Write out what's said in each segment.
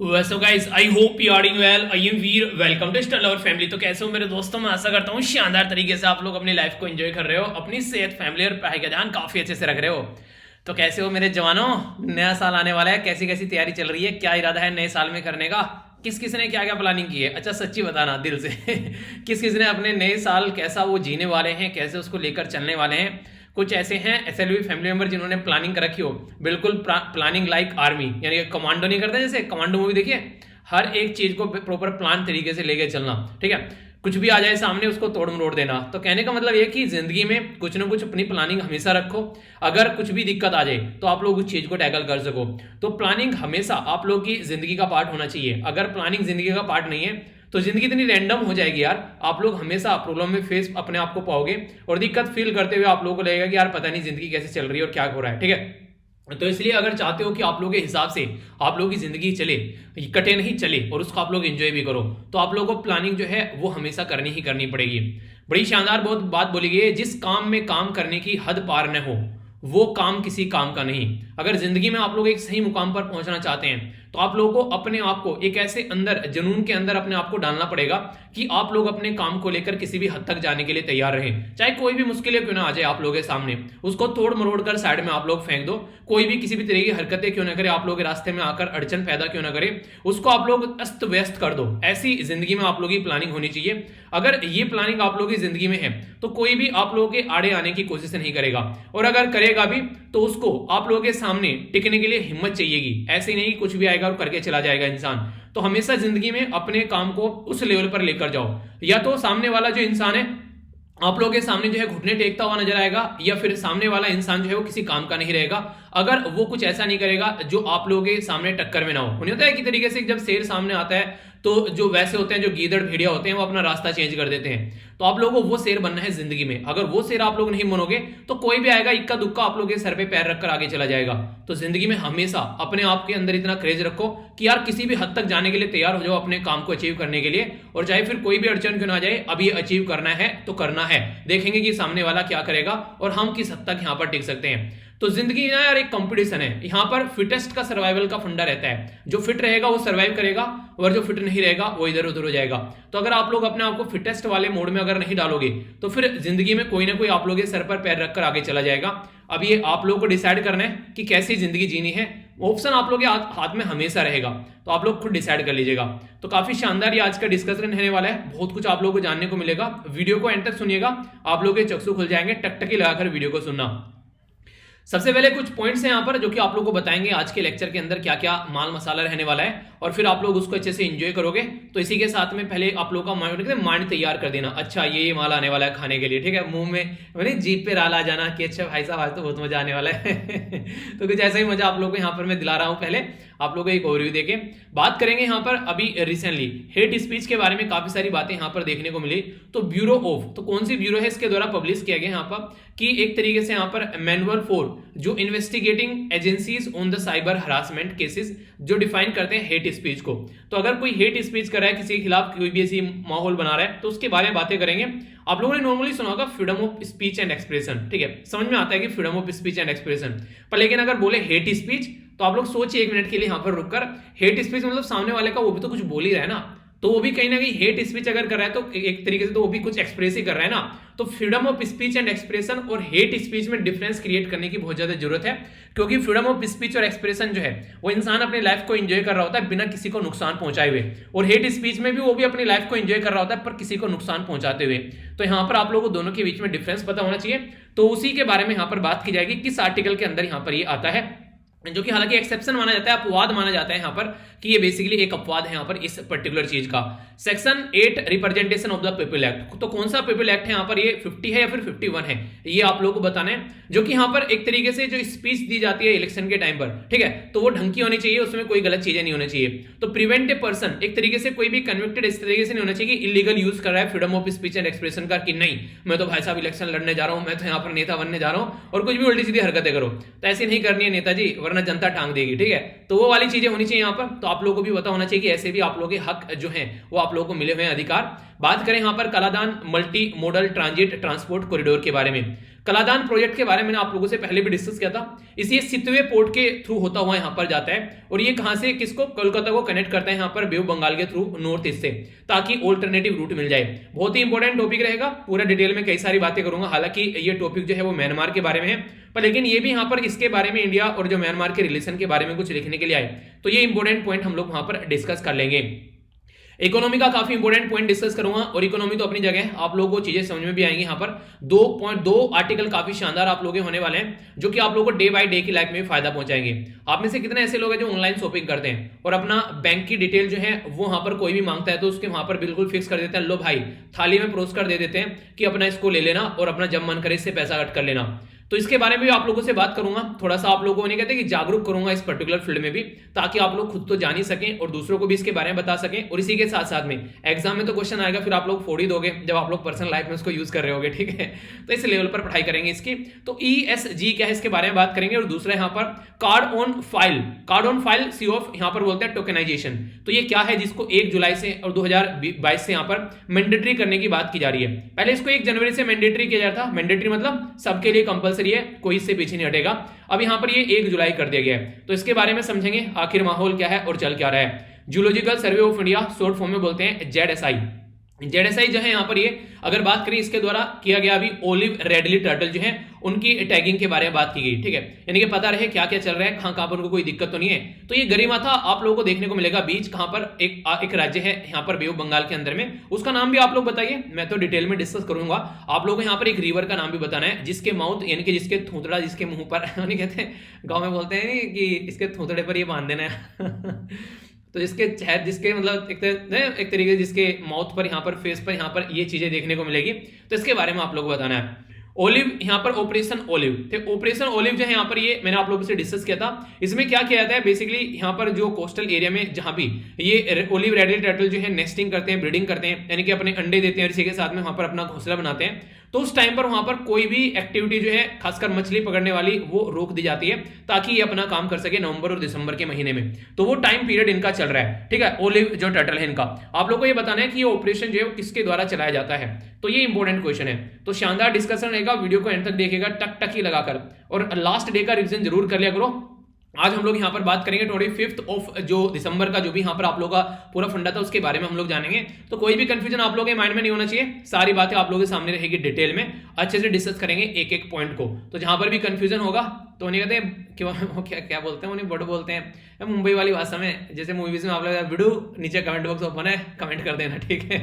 वैसे guys I hope you are doing well. I am Veer, welcome to star lover family. तो कैसे हो मेरे दोस्तों, मैं आशा करता हूँ शानदार तरीके से आप लोग अपनी लाइफ को एंजॉय कर रहे हो, अपनी सेहत, फैमिली और पढ़ाई का ध्यान काफी अच्छे से रख रहे हो। तो कैसे हो मेरे जवानों, नया साल आने वाला है, कैसी कैसी तैयारी चल रही है, क्या इरादा है नए साल में करने का, किस किस ने क्या क्या प्लानिंग की है? अच्छा सच्ची बताना दिल से किस किस ने अपने नए साल कैसा वो जीने वाले हैं, कैसे उसको लेकर चलने वाले हैं। कुछ ऐसे हैं एसएलवी फैमिली मेंबर जिन्होंने प्लानिंग कर रखी हो, बिल्कुल प्लानिंग लाइक आर्मी, यानी कि कमांडो नहीं करते, जैसे कमांडो मूवी देखिए, हर एक चीज को प्रॉपर प्लान तरीके से लेके चलना। ठीक है, कुछ भी आ जाए सामने उसको तोड़ मरोड़ देना। तो कहने का मतलब ये कि जिंदगी में कुछ ना कुछ अपनी प्लानिंग हमेशा रखो, अगर कुछ भी दिक्कत आ जाए तो आप लोग उस चीज को टैकल कर सको। तो प्लानिंग हमेशा आप लोग की जिंदगी का पार्ट होना चाहिए। अगर प्लानिंग जिंदगी का पार्ट नहीं है तो जिंदगी इतनी रैंडम हो जाएगी यार, आप लोग हमेशा प्रॉब्लम में फेस अपने आप को पाओगे और दिक्कत फील करते हुए आप लोगों को लगेगा कि यार पता नहीं जिंदगी कैसे चल रही है और क्या हो रहा है। ठीक है, तो इसलिए अगर चाहते हो कि आप लोगों के हिसाब से आप लोगों की जिंदगी चले, कटे नहीं चले और उसको आप लोग एंजॉय भी करो, तो आप लोगों को प्लानिंग जो है वो हमेशा करनी ही करनी पड़ेगी। बड़ी शानदार बहुत बात बोली गई है, जिस काम में काम करने की हद पार न हो वो काम किसी काम का नहीं। अगर जिंदगी में आप लोग एक सही मुकाम पर पहुंचना चाहते हैं तो आप लोगों को अपने आप को एक ऐसे अंदर जुनून के अंदर अपने आप को डालना पड़ेगा कि आप लोग अपने काम को लेकर किसी भी हद तक जाने के लिए तैयार रहें, चाहे कोई भी मुश्किलें क्यों ना आ जाए आप लोगों के सामने, उसको तोड़ मरोड़ कर साइड में आप लोग फेंक दो। कोई भी किसी भी तरह की हरकतें क्यों ना करे, आप लोग के रास्ते में आकर अड़चन पैदा क्यों ना करे, उसको आप लोग अस्त व्यस्त कर दो। ऐसी जिंदगी में आप लोगों की प्लानिंग होनी चाहिए। अगर ये प्लानिंग आप लोगों की जिंदगी में है तो कोई भी आप लोगों के आड़े आने की कोशिश नहीं करेगा, और अगर करेगा भी तो उसको आप लोगों के सामने टिकने के लिए हिम्मत चाहिएगी। ऐसे नहीं कुछ भी आएगा और करके चला जाएगा इंसान। तो हमेशा जिंदगी में अपने काम को उस लेवल पर लेकर जाओ, या तो सामने वाला जो इंसान है आप लोगों के सामने जो है घुटने टेकता हुआ नजर आएगा, या फिर सामने वाला इंसान जो है वो किसी काम का नहीं रहेगा अगर वो कुछ ऐसा नहीं करेगा जो आप लोगों के सामने टक्कर में ना हो। होता है कि तरीके से जब शेर सामने आता है तो जो वैसे होते हैं, जो गीदड़ भेड़िया होते हैं, वो अपना रास्ता चेंज कर देते हैं। तो आप लोगों को वो शेर बनना है जिंदगी में। अगर वो शेर आप लोग नहीं बनोगे तो कोई भी आएगा इक्का दुक्का आप लोगों के सर पे पैर रखकर आगे चला जाएगा। तो जिंदगी में हमेशा अपने आप के अंदर इतना क्रेज रखो कि यार किसी भी हद तक जाने के लिए तैयार हो जाओ अपने काम को अचीव करने के लिए, और चाहे फिर कोई भी अड़चन क्यों ना जाए, अब ये अचीव करना है तो करना है। देखेंगे कि सामने वाला क्या करेगा और हम किस हद तक यहाँ पर टिक सकते हैं। तो जिंदगी ना यार एक कंपटीशन है, यहाँ पर फिटेस्ट का सर्वाइवल का फंडा रहता है। जो फिट रहेगा वो सर्वाइव करेगा और जो फिट नहीं रहेगा वो इधर उधर हो जाएगा। तो अगर आप लोग अपने आप को फिटेस्ट वाले मोड में अगर नहीं डालोगे तो फिर जिंदगी में कोई ना कोई आप लोग के सर पर पैर रखकर आगे चला जाएगा। अब ये आप लोग को डिसाइड करना है कि कैसी जिंदगी जीनी है। ऑप्शन आप लोग के हाथ में हमेशा रहेगा, तो आप लोग खुद डिसाइड कर लीजिएगा। तो काफी शानदार ये आज का डिस्कशन रहने वाला है, बहुत कुछ आप लोगों को जानने को मिलेगा। वीडियो को एंड तक सुनिएगा, आप लोग के चक्षु खुल जाएंगे, टकटकी लगाकर वीडियो को सुनना। सबसे पहले कुछ पॉइंट्स हैं यहाँ पर जो कि आप लोगों को बताएंगे आज के लेक्चर के अंदर क्या क्या माल मसाला रहने वाला है, और फिर आप लोग उसको अच्छे से एंजॉय करोगे। तो इसी के साथ में पहले आप लोगों का माइंड तैयार कर देना, अच्छा ये माल आने वाला है खाने के लिए। ठीक है, मुंह में मैंने जीप पे राल आ जाना कि अच्छा भाई साहब आज तो बहुत मजा आने वाला है तो कुछ ऐसा ही मजा आप लोगों को यहाँ पर मैं दिला रहा हूँ। पहले आप लोगों को एक ओवरव्यू देके बात करेंगे यहाँ पर। अभी रिसेंटली हेट स्पीच के बारे में काफी सारी बातें यहाँ पर देखने को मिली। तो ब्यूरो ऑफ, तो कौन सी ब्यूरो है इसके द्वारा पब्लिश किया गया यहाँ पर कि एक तरीके से यहाँ पर मैनुअल फॉर जो investigating agencies on the cyber harassment cases, जो डिफाइन करते हैं हेट स्पीच को। तो अगर कोई हेट स्पीच कर रहा है, किसी के खिलाफ कोई भी ऐसी माहौल बना रहा है, तो उसके बारे में बातें करेंगे। आप लोगों ने नॉर्मली सुना होगा freedom of speech and expression. ठीक है, समझ में आता है कि freedom of speech and expression, पर लेकिन अगर बोले हेट स्पीच तो आप लोग सोचिए एक मिनट के लिए यहाँ पर रुककर, हेट स्पीच मतलब सामने वाले का वो भी तो कुछ बोल ही रहा है ना, तो वो भी कहीं ना कहीं हेट स्पीच अगर कर रहा है तो एक तरीके से तो वो भी कुछ एक्सप्रेस ही कर रहा है ना। तो freedom of speech and expression और हेट स्पीच में डिफरेंस क्रिएट करने की बहुत ज्यादा जरूरत है, क्योंकि फ्रीडम ऑफ स्पीच और एक्सप्रेशन जो है वो इंसान अपनी लाइफ को एंजॉय कर रहा होता है बिना किसी को नुकसान पहुंचाए हुए, और हेट स्पीच में भी वो भी अपनी लाइफ को एंजॉय कर रहा होता है पर किसी को नुकसान पहुंचाते हुए। तो यहाँ पर आप लोगों को दोनों के बीच में डिफरेंस पता होना चाहिए। तो उसी के बारे में यहाँ पर बात की जाएगी, किस आर्टिकल के अंदर यहाँ पर ये आता है, जो कि हालांकि एक्सेप्शन माना जाता है, अपवाद माना जाता है यहाँ पर कि ये बेसिकली एक अपवाद है यहाँ पर इस पर्टिकुलर चीज का। Section 8 representation of the people act, तो कौन सा पीपल एक्ट है यहाँ पर, ये 50 है या फिर 51 है, ये आप लोगों को बताना है। जो कि यहाँ पर एक तरीके से जो स्पीच दी जाती है इलेक्शन के टाइम पर, ठीक है, तो वो ढंग की होनी चाहिए, उसमें कोई गलत चीजें नहीं होनी चाहिए। तो प्रिवेंट ए पर्सन, एक तरीके से कोई भी कन्विक्टेड इस तरीके से नहीं होना चाहिए कि इलीगल यूज कर रहा है freedom of speech and expression का, कि नहीं मैं तो भाई साहब इलेक्शन लड़ने जा रहा हूँ, मैं तो यहाँ पर नेता बनने जा रहा हूँ और कुछ भी उल्टी सीधी हरकतें करो, तो ऐसी नहीं करनी है नेताजी, वरना जनता टांग देगी। ठीक है, तो वो वाली चीजें होनी चाहिए यहाँ पर। तो आप लोगों को भी पता होना चाहिए कि ऐसे भी आप लोगों के हक जो हैं वो आप लोगों को मिले हुए हैं अधिकार। बात करें यहाँ पर Kaladan multi modal transit transport corridor के बारे में। कलादान प्रोजेक्ट के बारे में मैंने आप लोगों से पहले भी डिस्कस किया था। इसी सितवे पोर्ट के थ्रू होता हुआ यहां पर जाता है और ये कहां से किसको, कोलकाता को कनेक्ट करता है यहां पर बे ऑफ बंगाल के थ्रू नॉर्थ ईस्ट से, ताकि ऑल्टरनेटिव रूट मिल जाए। बहुत ही इंपॉर्टेंट टॉपिक रहेगा, पूरा डिटेल में कई सारी बातें करूंगा। हालांकि ये टॉपिक जो है वो म्यांमार के बारे में है, पर लेकिन ये भी यहां पर इसके बारे में इंडिया और जो म्यांमार के रिलेशन के बारे में कुछ लिखने के लिए आए, तो ये इंपॉर्टेंट पॉइंट हम लोग वहां पर डिस्कस कर लेंगे। इकोनॉमी का काफी इंपॉर्टेंट पॉइंट डिस्कस करूंगा, और इकोनॉमी तो अपनी जगह है, आप लोगों को चीजें समझ में भी आएंगी। यहाँ पर 2.2 आर्टिकल काफी शानदार आप लोगों के होने वाले हैं, जो कि आप लोगों को डे बाय डे की लाइफ में फायदा पहुंचाएंगे। आप में से कितने ऐसे लोग हैं जो ऑनलाइन शॉपिंग करते हैं और अपना बैंक की डिटेल जो है वो वहां पर कोई भी मांगता है तो उसके वहां पर बिल्कुल फिक्स कर देते हैं, लो भाई थाली में परोस कर दे देते हैं कि अपना इसको ले लेना और अपना जब मन करे इससे पैसा कट कर लेना। तो इसके बारे में भी आप लोगों से बात करूंगा, थोड़ा सा आप लोगों को नहीं कहते कि जागरूक करूंगा इस पर्टिकुलर फील्ड में भी, ताकि आप लोग खुद तो जान ही सकें और दूसरों को भी इसके बारे में बता सकें। और इसी के साथ साथ में एग्जाम में तो क्वेश्चन आएगा, फिर आप लोग फोड़ ही दोगे जब आप लोग पर्सनल लाइफ में उसको यूज कर रहे होगे, ठीक है। तो इस लेवल पर पढ़ाई करेंगे इसकी। तो ESG क्या है इसके बारे में बात करेंगे। और दूसरा यहाँ पर card on file COF यहाँ पर बोलते हैं टोकनाइजेशन। तो ये क्या है जिसको 1 जुलाई से और 2022 से यहाँ पर मैंडेटरी करने की बात की जा रही है। पहले इसको 1 जनवरी से मैंडेटरी किया जाता था, मैंडेटरी मतलब सबके लिए कंपलसरी है, कोई इससे पीछे नहीं हटेगा। अब यहां पर ये 1 जुलाई कर दिया गया है, तो इसके बारे में समझेंगे आखिर माहौल क्या है और चल क्या रहा है। Zoological survey of India, short form में बोलते हैं जेडएसआई जो है यहाँ पर, ये अगर बात करें इसके द्वारा किया गया अभी ओलिव रेडली टर्टल जो है उनकी टैगिंग के बारे में बात की गई, ठीक है। यानी कि पता रहे क्या क्या चल रहा है, कहां पर उनको कोई दिक्कत तो नहीं है। तो ये गरिमाथा आप लोगों को देखने को मिलेगा बीच, कहां पर एक राज्य है यहाँ पर बे ऑफ बंगाल के अंदर में, उसका नाम भी आप लोग बताइए, मैं तो डिटेल में डिस्कस करूंगा। आप लोगों को यहाँ पर एक रिवर का नाम भी बताना है, जिसके माउथ यानी कि जिसके थूथड़ा जिसके मुंह पर नहीं कहते हैं, गाँव में बोलते हैं कि इसके थूथड़े पर ये बांध देना है तो जिसके मतलब एक तरीके जिसके माउथ पर यहाँ पर फेस पर यहाँ पर ये चीजें देखने को मिलेगी, तो इसके बारे में आप लोगों को बताना है। ओलिव यहाँ पर ऑपरेशन ओलिव, तो ऑपरेशन ओलिव जो है यहाँ पर ये मैंने आप लोगों से डिस्कस किया था। इसमें क्या किया जाता है बेसिकली, यहाँ पर जो कोस्टल एरिया में जहां भी ये ओलिव रेडली टर्टल जो है नेस्टिंग करते हैं, ब्रीडिंग करते हैं, यानी कि अपने अंडे देते हैं और इसी के साथ में वहां पर अपना घोंसला बनाते हैं, तो उस टाइम पर वहां पर कोई भी एक्टिविटी जो है खासकर मछली पकड़ने वाली वो रोक दी जाती है, ताकि ये अपना काम कर सके नवंबर और दिसंबर के महीने में। तो वो टाइम पीरियड इनका चल रहा है, ठीक है। ओलिव जो टर्टल है इनका, आप लोगों को ये बताना है कि ये ऑपरेशन जो है वो किसके द्वारा चलाया जाता है, तो ये इंपॉर्टेंट क्वेश्चन है। तो शानदार डिस्कशन रहेगा, वीडियो को एंड तक देखिएगा टक टक ही लगाकर, और लास्ट डे का रिवीजन जरूर कर लिया करो। आज हम लोग यहाँ पर बात करेंगे 25 ऑफ जो दिसंबर का जो भी यहाँ पर आप लोगों का पूरा फंडा था उसके बारे में हम लोग जानेंगे। तो कोई भी कंफ्यूजन आप लोगों के माइंड में नहीं होना चाहिए, सारी बातें आप लोगों के सामने रहेगी, डिटेल में अच्छे से डिस्कस करेंगे एक एक पॉइंट को। तो जहां पर भी कंफ्यूजन होगा तो नहीं कहते क्या बोलते हैं, उन्हें बड़ो बोलते हैं मुंबई वाली भाषा में, जैसे मूवीज में आप लोग वीडियो नीचे कमेंट बॉक्स ओपन है, कमेंट कर देना, ठीक है।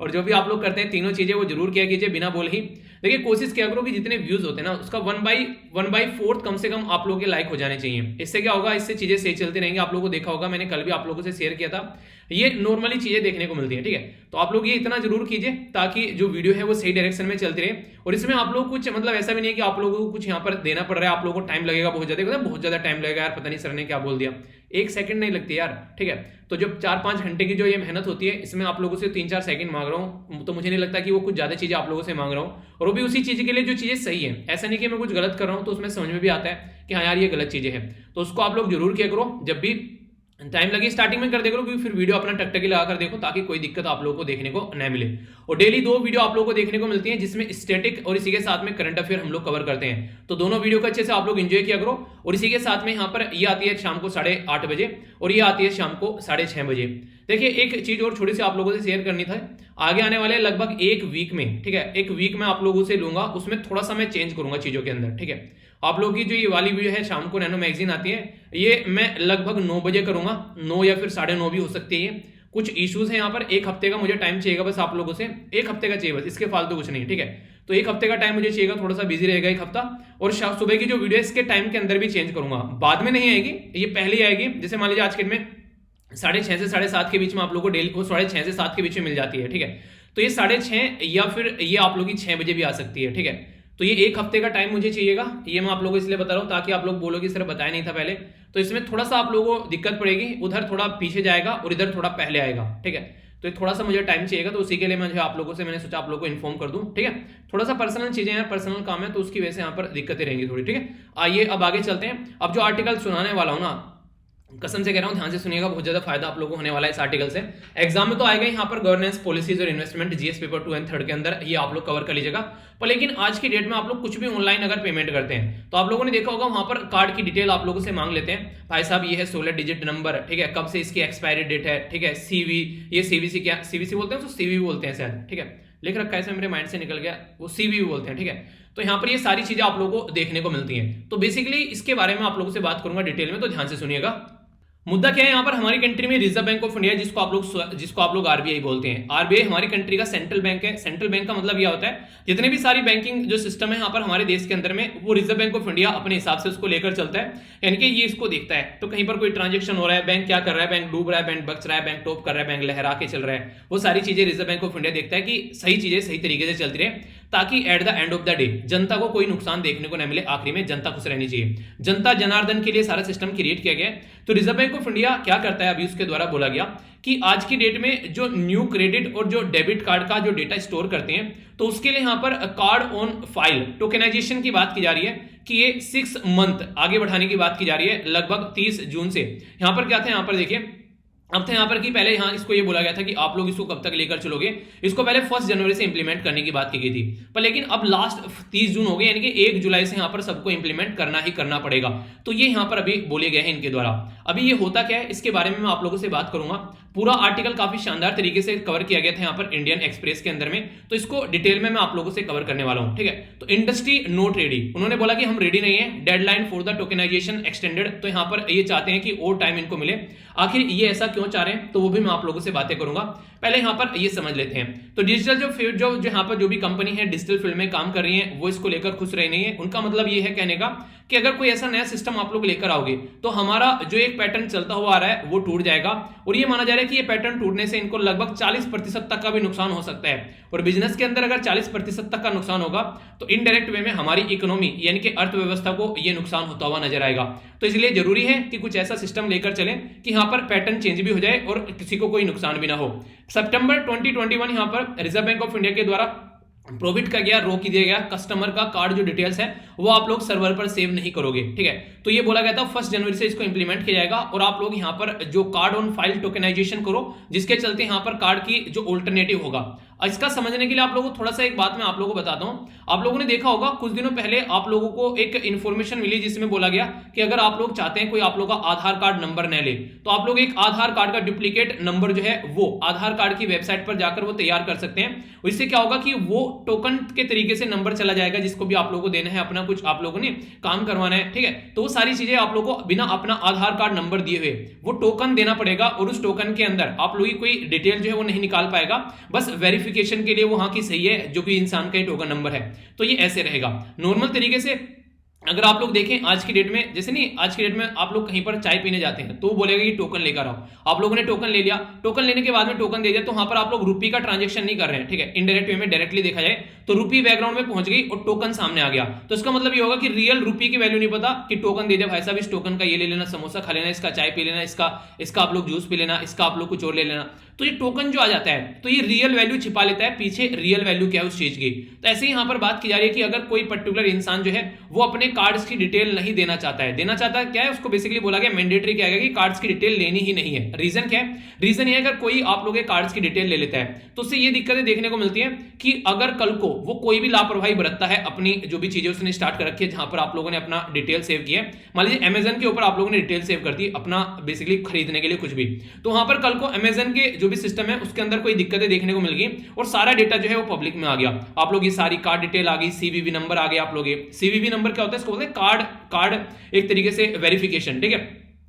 और जो भी आप लोग करते हैं तीनों चीजें वो जरूर किया कीजिए बिना बोल ही। देखिए कोशिश किया करो कि जितने व्यूज होते हैं ना उसका 1/4 कम से कम आप लोगों के लाइक हो जाने चाहिए। इससे क्या होगा, इससे चीजें सही चलती रहेंगी। आप लोगों को देखा होगा, मैंने कल भी आप लोगों से शेयर किया था, ये नॉर्मली चीजें देखने को मिलती है, ठीक है। तो आप लोग ये इतना जरूर कीजिए ताकि जो वीडियो है वो सही डायरेक्शन में चलती रहे। और इसमें आप लोग कुछ मतलब ऐसा भी नहीं है कि आप लोगों को कुछ यहाँ पर देना पड़ रहा है, आप लोगों को टाइम लगेगा बहुत ज्यादा टाइम लगेगा यार, पता नहीं सर ने क्या बोल दिया, 1 सेकंड नहीं लगती यार, ठीक है। तो जब 4-5 घंटे की जो ये मेहनत होती है, इसमें आप लोगों से 3-4 सेकंड मांग रहा हूँ, तो मुझे नहीं लगता कि वो कुछ ज्यादा चीजें आप लोगों से मांग रहा हूँ, और वो भी उसी चीज के लिए जो चीजें सही है। ऐसा नहीं कि मैं कुछ गलत कर रहा हूँ, तो उसमें समझ में भी आता है कि हाँ यार ये गलत चीजें हैं, तो उसको आप लोग जरूर किया करो। जब भी टाइम लगे स्टार्टिंग में कर देखो, क्योंकि फिर वीडियो अपना टकटकी लगा कर देखो, ताकि कोई दिक्कत आप लोगों को देखने को न मिले। और डेली 2 वीडियो आप लोगों को देखने को मिलती हैं, जिसमें स्टैटिक और इसी के साथ में करंट अफेयर हम लोग कवर करते हैं। तो दोनों वीडियो को अच्छे से आप लोग एंजॉय किया करो। और इसी के साथ में यहाँ पर ये आती है शाम को 8:30 बजे, और ये आती है शाम को 6:30 बजे। देखिए एक चीज और छोटी सी आप लोगों से शेयर करनी था, आगे आने वाले लगभग 1 वीक में, ठीक है, 1 वीक में आप लोगों से लूंगा, उसमें थोड़ा सा मैं चेंज करूंगा चीजों के अंदर, ठीक है। आप लोगों की जो ये वाली वीडियो है शाम को नैनो मैगजीन आती है, ये मैं लगभग 9 बजे करूंगा, 9 या फिर 9:30 भी हो सकती है। ये कुछ इश्यूज है यहाँ पर, 1 हफ्ते का मुझे टाइम चाहिएगा बस आप लोगों से, 1 हफ्ते का चाहिए बस, इसके फालतू कुछ नहीं, ठीक है। तो 1 हफ्ते का टाइम मुझे चाहिएगा, थोड़ा सा बिजी रहेगा 1 हफ्ता। और सुबह की जो वीडियो इसके टाइम के अंदर भी चेंज करूंगा, बाद में नहीं आएगी, ये पहले ही आएगी। जैसे मान लीजिए आज के में 6:30 से 7:30 के बीच में आप लोगों को डेली, वो 6:30 से 7 के बीच में मिल जाती है, ठीक है। तो ये 6:30 या फिर ये आप लोग की 6 बजे भी आ सकती है, ठीक है। तो ये 1 हफ्ते का टाइम मुझे चाहिएगा, ये मैं आप लोगों को इसलिए बता रहा हूं ताकि आप लोग बोलोगे सर बताया नहीं था पहले। तो इसमें थोड़ा सा आप लोगों को दिक्कत पड़ेगी, उधर थोड़ा पीछे जाएगा और इधर थोड़ा पहले आएगा, ठीक है। तो ये थोड़ा सा मुझे टाइम चाहिएगा, तो उसी के लिए मैं आप लोगों से मैंने सोचा आप लोगों को इन्फॉर्म कर दूं, ठीक है। थोड़ा सा पर्सनल चीजें हैं, पर्सनल काम है, तो उसकी वजह से यहाँ पर दिक्कतें रहेंगी थोड़ी, ठीक है। आइए अब आगे चलते हैं। अब जो आर्टिकल सुनाने वाला हूं ना, कसम से कह रहा हूं, ध्यान से सुनिएगा, बहुत ज्यादा फायदा आप लोगों को होने वाला है इस आर्टिकल से। एग्जाम में तो आएगा यहाँ पर गवर्नेंस पॉलिसीज और इन्वेस्टमेंट, जीएस पेपर 2 एंड 3 के अंदर ये आप लोग कवर कर लीजिएगा। पर लेकिन आज की डेट में आप लोग कुछ भी ऑनलाइन अगर पेमेंट करते हैं तो आप लोगों ने देखा होगा वहां पर कार्ड की डिटेल आप लोगों से मांग लेते हैं। भाई साहब ये है 16 डिजिट नंबर, ठीक है, कब से इसकी एक्सपायरी डेट है, ठीक है, सीवी, ये सीवीसी क्या सीवीसी बोलते हैं, तो सीवी बोलते हैं शायद, ठीक है, लिख रखा है मेरे माइंड से निकल गया, वो सीवी बोलते हैं, ठीक है। तो यहाँ पर ये सारी चीजें आप लोगों को देखने को मिलती हैं। तो बेसिकली इसके बारे में आप लोगों से बात करूंगा डिटेल में, तो ध्यान से सुनिएगा। मुद्दा क्या है यहाँ पर, हमारी कंट्री में रिजर्व बैंक ऑफ इंडिया जिसको आप लोग आरबीआई बोलते हैं। आरबीआई हमारी कंट्री का सेंट्रल बैंक है। सेंट्रल बैंक का मतलब यह होता है जितने भी सारी बैंकिंग जो सिस्टम है यहाँ पर हमारे देश के अंदर में, वो रिजर्व बैंक ऑफ इंडिया अपने हिसाब से उसको लेकर चलता है, यानी कि ये इसको देखता है। तो कहीं पर कोई ट्रांजेक्शन हो रहा है, बैंक क्या कर रहा है, बैंक डूब रहा है, बैंक बच रहा है, बैंक टॉप कर रहा है, बैंक लहरा के चल रहा है, वो सारी चीजें रिजर्व बैंक ऑफ इंडिया देखता है कि सही चीजें सही तरीके से चलती रहे, ताकि at the end of the day जनता को कोई नुकसान देखने को न मिले, आखिरी में जनता खुश रहनी चाहिए। जनता जनार्दन के लिए सारा सिस्टम क्रिएट किया गया है। तो रिजर्व बैंक ऑफ इंडिया क्या करता है, अभी उसके द्वारा बोला गया कि आज की डेट में जो न्यू क्रेडिट और जो डेबिट कार्ड का जो डेटा स्टोर करते हैं, तो उसके लिए यहां पर कार्ड ऑन फाइल टोकेनाइजेशन की बात की जा रही है कि ये 6 मंथ आगे बढ़ाने की बात की जा रही है, लगभग 30 जून से। यहां पर क्या था, यहां पर देखिए, अब था यहाँ पर कि पहले यहाँ इसको ये बोला गया था कि आप लोग इसको कब तक लेकर चलोगे, इसको पहले 1 जनवरी से इंप्लीमेंट करने की बात की गई थी, पर लेकिन अब लास्ट 30 जून हो गई, यानी कि 1 जुलाई से यहाँ पर सबको इंप्लीमेंट करना ही करना पड़ेगा। तो ये यहाँ पर अभी बोले गए हैं इनके द्वारा। अभी ये होता क्या है इसके बारे में मैं आप लोगों से बात करूंगा। पूरा आर्टिकल काफी शानदार तरीके से कवर किया गया था यहाँ पर इंडियन एक्सप्रेस के अंदर में, तो इसको डिटेल में मैं आप लोगों से कवर करने वाला हूं, ठीक है। तो इंडस्ट्री नोट रेडी, उन्होंने बोला कि हम रेडी नहीं है, deadline for the tokenization extended. तो यहाँ पर ये चाहते हैं कि और टाइम इनको मिले। आखिर ये ऐसा क्यों चाह रहे हैं, तो वो भी मैं आप लोगों से बातें करूंगा। पहले यहाँ पर ये समझ लेते हैं। तो डिजिटल जो यहाँ पर जो भी कंपनी है डिजिटल फील्ड में काम कर रही है, वो इसको लेकर खुश रही नहीं है। उनका मतलब ये है कहने का कि अगर कोई ऐसा नया सिस्टम आप लोग लेकर आओगे तो हमारा जो एक पैटर्न चलता हुआ आ रहा है वो टूट जाएगा, और ये माना जा रहा है कि ये पैटर्न टूटने से इनको लगभग 40% तक का भी नुकसान हो सकता है। और बिजनेस के अंदर अगर 40% तक का नुकसान होगा तो इनडायरेक्ट वे में हमारी इकोनॉमी यानी कि अर्थव्यवस्था को ये नुकसान होता हुआ नजर आएगा। तो इसलिए जरूरी है कि कुछ ऐसा सिस्टम लेकर चलें कि यहाँ पर पैटर्न चेंज भी हो जाए और किसी को कोई नुकसान भी ना हो। सितंबर 2021 यहाँ पर रिजर्व बैंक ऑफ इंडिया के द्वारा प्रोहिबिट कर गया, रोक दिया गया, कस्टमर का कार्ड जो डिटेल्स है वो आप लोग सर्वर पर सेव नहीं करोगे, ठीक है। तो ये बोला गया था 1 जनवरी से इसको इंप्लीमेंट किया जाएगा, और आप लोग यहाँ पर जो कार्ड ऑन फाइल टोकेनाइजेशन करो, जिसके चलते यहाँ पर कार्ड की जो ऑल्टरनेटिव होगा। इसका समझने के लिए आप लोगों को थोड़ा सा एक बात मैं आप लोगों को बताता हूं। आप लोगों ने देखा होगा कुछ दिनों पहले आप लोगों को एक इंफॉर्मेशन मिली जिसमें बोला गया कि अगर आप लोग चाहते हैं कोई आप लोग का आधार कार्ड नंबर न ले, तो आप लोग एक आधार कार्ड का डुप्लीकेट नंबर जो है वो आधार कार्ड की वेबसाइट पर जाकर वो तैयार कर सकते हैं। इससे क्या होगा कि वो टोकन के तरीके से नंबर चला जाएगा, जिसको भी आप लोगों को देना है, अपना कुछ आप लोगों ने काम करवाना है, ठीक है। तो वो सारी चीजें आप लोगों को बिना अपना आधार कार्ड नंबर दिए हुए वो टोकन देना पड़ेगा, और उस टोकन के अंदर आप लोगों की कोई डिटेल जो है वो नहीं निकाल पाएगा, बस वेरिफिकेशन के लिए वो की सही है जो कि इंसान का ही टोकन नंबर है। तो ये ऐसे रहेगा नॉर्मल तरीके से। अगर आप लोग देखें आज की डेट में, जैसे नहीं आज की डेट में आप लोग कहीं पर चाय पीने जाते हैं तो वो बोलेगा कि टोकन लेकर आओ। आप लोगों ने टोकन ले लिया, टोकन लेने के बाद में टोकन दे दिया, तो वहां पर आप लोग रुपी का ट्रांजैक्शन नहीं कर रहे हैं, ठीक है। इनडायरेक्ट वे में डायरेक्टली देखा जाए तो रुपी बैकग्राउंड में पहुंच गई और टोकन सामने आ गया। तो इसका मतलब ये होगा कि रियल रुपी की वैल्यू नहीं पता कि टोकन दे दिया, भाई साहब इस टोकन का ये ले लेना, समोसा खा लेना, इसका चाय पी लेना, इसका आप लोग जूस पी लेना, इसका आप लोग कुछ और ले लेना। तो ये टोकन जो आ जाता है तो ये रियल वैल्यू छिपा लेता है, पीछे रियल वैल्यू क्या है उस चीज की। तो ऐसे ही यहां पर बात की जा रही है कि अगर कोई पर्टिकुलर इंसान जो है वो अपने कार्ड्स की डिटेल नहीं देना चाहता है, क्या है उसको बेसिकली बोला गया मैंडेटरी क्या है कि कार्ड्स की डिटेल लेनी ही नहीं है। रीजन क्या है, रीजन ये है अगर कोई आप लोग कार्ड्स की डिटेल ले लेता है तो उससे ये दिक्कतें देखने को मिलती है कि अगर कल को वो कोई भी लापरवाही बरतता है, अपनी जो भी चीजें उसने स्टार्ट कर रखी है जहां पर आप लोगों ने अपना डिटेल सेव किया है, मान लीजिए अमेजन के ऊपर आप लोगों ने डिटेल सेव कर दी अपना बेसिकली खरीदने के लिए कुछ भी, तो वहां पर कल को अमेजन के जो भी सिस्टम है उसके अंदर कोई दिक्कतें देखने को मिल गई और सारा डेटा जो है वो पब्लिक में आ गया। आप लोग ये सारी कार्ड डिटेल आ गई, सीवीवी नंबर आ गया। आप लोग सीवीवी नंबर क्या होता है, इसको बोलते हैं कार्ड एक तरीके से वेरिफिकेशन, ठीक है,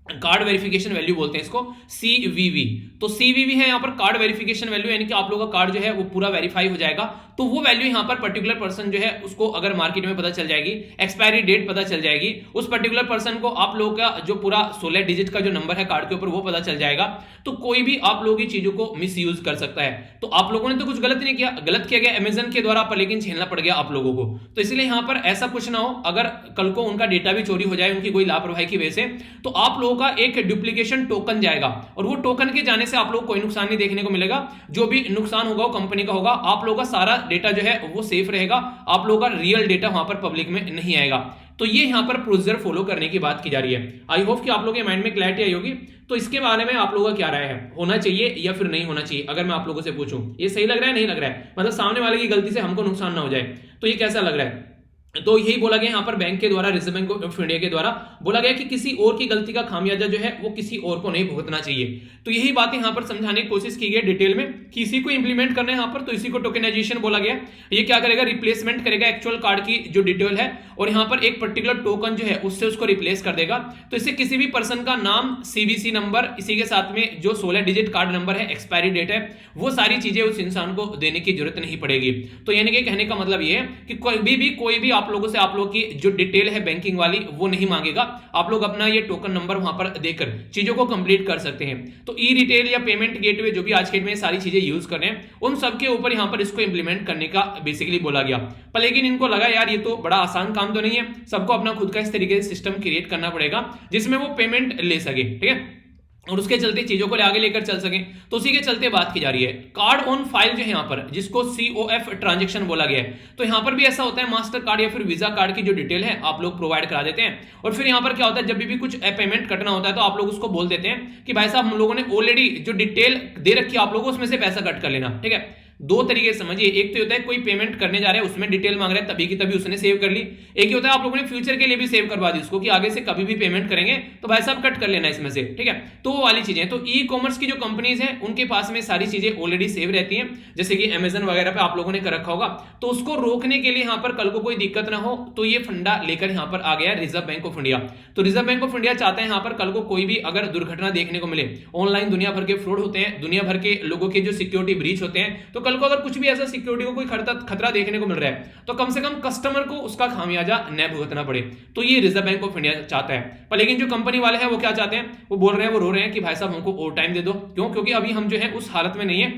कार्ड वेरिफिकेशन वैल्यू बोलते हैं इसको, सीवीवी। तो सीवीवी है यहाँ पर कार्ड वेरिफिकेशन वैल्यू, यानी कि आप लोगों का कार्ड जो है वो पूरा वेरीफाई हो जाएगा। तो वो वैल्यू यहाँ पर पर्टिकुलर पर्सन जो है उसको अगर मार्केट में पता चल जाएगी, एक्सपायरी डेट पता चल जाएगी, उस पर्टिकुलर पर्सन को आप लोगों का जो पूरा 16 डिजिट का जो नंबर है कार्ड के ऊपर वो पता चल जाएगा, तो कोई भी आप लोगों की चीजों को मिस यूज कर सकता है। तो आप लोगों ने तो कुछ गलत नहीं किया, गलत किया गया अमेजन के द्वारा, पर लेकिन झेलना पड़ गया आप लोगों को। तो इसलिए यहाँ पर ऐसा कुछ ना हो, अगर कल को उनका डेटा भी चोरी हो जाए उनकी कोई लापरवाही की वजह से, तो आप लोगों का एक डुप्लीकेशन टोकन जाएगा और वो टोकन के जाने से आप लोग कोई नुकसान नहीं देखने को मिलेगा। जो भी नुकसान होगा वो कंपनी का होगा, आप लोगों का सारा डेटा जो है वो सेफ रहेगा, आप लोगों का रियल डेटा वहां पर पब्लिक में नहीं आएगा। तो ये यहाँ पर प्रोसीजर फॉलो करने की बात की जा रही है। आई होप कि आप लोगों के माइंड में क्लैरिटी आई होगी। तो इसके बारे में आप लोगों का क्या राय है, होना चाहिए या फिर नहीं होना चाहिए? अगर मैं आप लोगों से पूछूं ये सही लग रहा है नहीं लग रहा है, मतलब सामने वाले की गलती से हमको नुकसान ना हो जाए, तो ये कैसा लग रहा है? तो यही बोला गया यहाँ पर बैंक के द्वारा, रिजर्व बैंक ऑफ इंडिया के द्वारा बोला गया कि किसी और की गलती का खामियाजा जो है वो किसी और को नहीं भुगतना चाहिए। तो यही बात यहाँ पर समझाने की कोशिश की गई डिटेल में कि इसी को इंप्लीमेंट करना है यहाँ पर। तो इसी को टोकनाइजेशन बोला गया। ये क्या करेगा, रिप्लेसमेंट करेगा एक्चुअल कार्ड की जो डिटेल है और यहाँ पर एक पर्टिकुलर टोकन जो है उससे उसको रिप्लेस कर देगा। तो इससे किसी भी पर्सन का नाम, सीवीसी नंबर, इसी के साथ में जो 16 डिजिट कार्ड नंबर है, एक्सपायरी डेट है, वो सारी चीजें उस इंसान को देने की जरूरत नहीं पड़ेगी। तो यानी कि कहने का मतलब ये है कि कोई भी आप लोगों से आप लोग की जो डिटेल है बैंकिंग वाली वो नहीं मांगेगा। आप लोग अपना ये टोकन नंबर वहां पर देकर चीजों को कंप्लीट कर सकते हैं। तो ई रिटेल या पेमेंट गेटवे जो भी आज के डेट में सारी चीजें यूज कर रहे हैं, उन सबके ऊपर यहां पर इसको इंप्लीमेंट करने का बेसिकली बोला गया। पर लेकिन इनको लगा यार ये तो बड़ा आसान काम तो नहीं है, सबको अपना खुद का इस तरीके से सिस्टम क्रिएट करना पड़ेगा जिसमें वो पेमेंट ले सके, ठीक है, और उसके चलते चीजों को आगे लेकर चल सके। तो उसी के चलते बात की जा रही है कार्ड ऑन फाइल जो है यहाँ पर, जिसको COF ट्रांजैक्शन बोला गया है। तो यहाँ पर भी ऐसा होता है, मास्टर कार्ड या फिर वीजा कार्ड की जो डिटेल है आप लोग प्रोवाइड करा देते हैं और फिर यहाँ पर क्या होता है, जब भी कुछ पेमेंट करना होता है तो आप लोग उसको बोल देते हैं कि भाई साहब हम लोगों ने ऑलरेडी जो डिटेल दे रखी है आप लोगों को उसमें से पैसा कट कर लेना, ठीक है। दो तरीके समझिए, एक तो होता है कोई पेमेंट करने जा रहे हैं उसमें डिटेल मांग रहे हैं, तभी की तभी उसने सेव कर ली। एक ही होता है आप लोगों ने फ्यूचर के लिए भी सेव करवा दी उसको कि आगे से कभी भी पेमेंट करेंगे तो भाई साहब कट कर लेना इसमें से, ठीक है। तो वो वाली चीजें, तो ई कॉमर्स की जो कंपनीज हैं उनके पास में सारी चीजें ऑलरेडी सेव रहती हैं, जैसे कि अमेजन वगैरह पे आप लोगों ने कर रखा होगा। तो उसको रोकने के लिए यहाँ पर कल को कोई दिक्कत ना हो, तो ये फंडा लेकर यहाँ पर आ गया रिजर्व बैंक ऑफ इंडिया। तो रिजर्व बैंक ऑफ इंडिया चाहते हैं यहाँ पर कल को कोई भी अगर दुर्घटना देखने को मिले, ऑनलाइन दुनिया भर के फ्रॉड होते हैं, दुनिया भर के लोगों के जो सिक्योरिटी ब्रीच होते हैं, तो कल को अगर कुछ भी ऐसा सिक्योरिटी को कोई खतरा देखने को मिल रहा है तो कम से कम कस्टमर को उसका खामियाजा न भुगतना पड़े। तो ये रिजर्व बैंक ऑफ इंडिया चाहता है। पर लेकिन जो कंपनी वाले हैं वो क्या चाहते हैं, वो बोल रहे हैं, वो रो रहे हैं कि भाई साहब हमको और टाइम दे दो। क्यों? क्योंकि अभी हम जो है उस हालत में नहीं है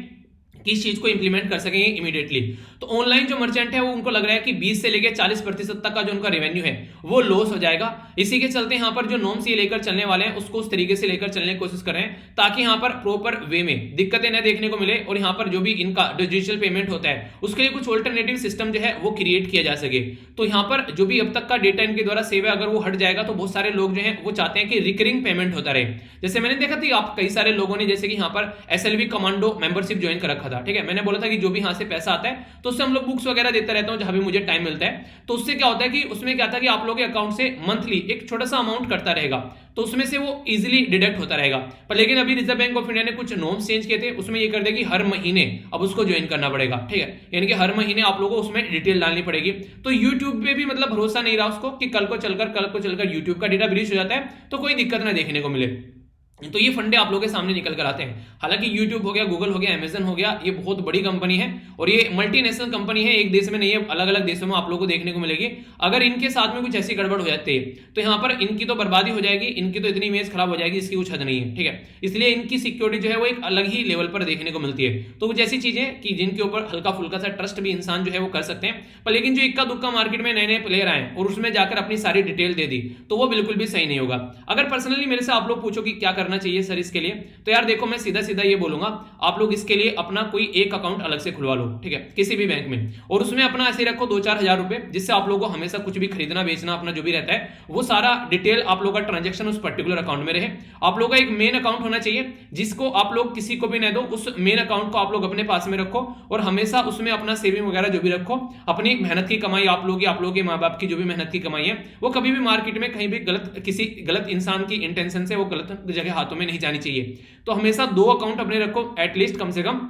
कि इस चीज को इंप्लीमेंट कर सकेंगे इमीडिएटली। तो ऑनलाइन जो मर्चेंट है वो उनको लग रहा है कि 20 से लेकर 40% तक का जो उनका रेवेन्यू है वो लॉस हो जाएगा। इसी के चलते यहाँ पर जो नॉर्म्स ये लेकर चलने वाले हैं उसको उस तरीके से लेकर चलने की कोशिश कर रहे हैं ताकि यहाँ पर प्रॉपर वे में दिक्कतें न देखने को मिले और यहाँ पर जो भी इनका डिजिटल पेमेंट होता है उसके लिए कुछ ऑल्टरनेटिव सिस्टम जो है वो क्रिएट किया जा सके। तो यहाँ पर जो भी अब तक का डेटा इनके द्वारा सेव है अगर वो हट जाएगा तो बहुत सारे लोग जो है वो चाहते हैं कि रिकरिंग पेमेंट होता रहे। जैसे मैंने देखा थी आप कई सारे लोगों ने जैसे कि यहाँ पर SLV कमांडो मेंबरशिप ज्वाइन कर रखा था, ठीक है। मैंने बोला था कि जो भी यहाँ से पैसा आता है तो उससे हम लोग बुक्स वगैरह देता रहता हूँ जहां भी मुझे टाइम मिलता है। तो उससे क्या होता है कि उसमें क्या था कि आप लोगों के अकाउंट से मंथली एक छोटा सा अमाउंट कटता रहेगा, तो उसमें से वो इजीली डिडक्ट होता रहेगा। पर लेकिन अभी रिजर्व बैंक ऑफ इंडिया ने कुछ नॉर्म्स चेंज किए थे, उसमें ये कर दे कि हर महीने अब उसको ज्वाइन करना पड़ेगा, ठीक है। यानी कि हर महीने आप लोगों को उसमें डिटेल डालनी पड़ेगी। तो यूट्यूब पे भी मतलब भरोसा नहीं रहा उसको कि कल को चलकर यूट्यूब का डेटा ब्रीच हो जाता है तो कोई दिक्कत ना देखने को मिले। तो ये फंडे आप लोगों के सामने निकल कर आते हैं। हालांकि YouTube हो गया, गूगल हो गया, अमेजन हो गया, ये बहुत बड़ी कंपनी है और ये मल्टीनेशनल कंपनी है, एक देश में नहीं है, अलग अलग देशों में आप लोगों को देखने को मिलेगी। अगर इनके साथ में कुछ ऐसी गड़बड़ हो जाती है तो यहाँ पर इनकी तो बर्बादी हो जाएगी, इनकी तो इतनी इमेज खराब हो जाएगी इसकी कुछ हद नहीं है, ठीक है। इसलिए इनकी सिक्योरिटी जो है वो एक अलग ही लेवल पर देखने को मिलती है। तो कुछ ऐसी चीजें कि जिनके ऊपर हल्का फुल्का सा ट्रस्ट भी इंसान जो है वो कर सकते हैं। पर लेकिन जो इक्का दुक्का मार्केट में नए नए प्लेयर आए और उसमें जाकर अपनी सारी डिटेल दे दी तो वो बिल्कुल भी सही नहीं होगा। अगर पर्सनली मेरे से आप लोग पूछो कि क्या करना चाहिए सर इसके लिए, तो यार देखो मैं सीधा सीधा ये बोलूंगा, आप लोग इसके लिए अपना कोई एक अकाउंट अलग से खुलवा लो, ठीक है, किसी भी बैंक में, और उसमें अपना ऐसे रखो 2-4 हजार रुपए, जिससे आप लोगों को हमेशा कुछ भी खरीदना बेचना अपना जो भी रहता है वो सारा डिटेल आप लोगों का ट्रांजेक्शन उस पर्टिकुलर अकाउंट में रहे। आप लोगों का एक मेन अकाउंट होना चाहिए जिसको आप लोग किसी को भी नहीं दो, उस मेन अकाउंट को आप लोग अपने पास में रखो और हमेशा उसमें अपना सेविंग वगैरह जो भी रखो। अपनी मेहनत की कमाई आप लोगों के माँ बाप की जो भी मेहनत की कमाई है वो कभी भी मार्केट में कहीं भी किसी गलत इंसान की इंटेंशन से वो गलत जगह हाथों में नहीं जानी चाहिए। तो हमेशा 2 अकाउंट अपने रखो एटलीस्ट कम से कम,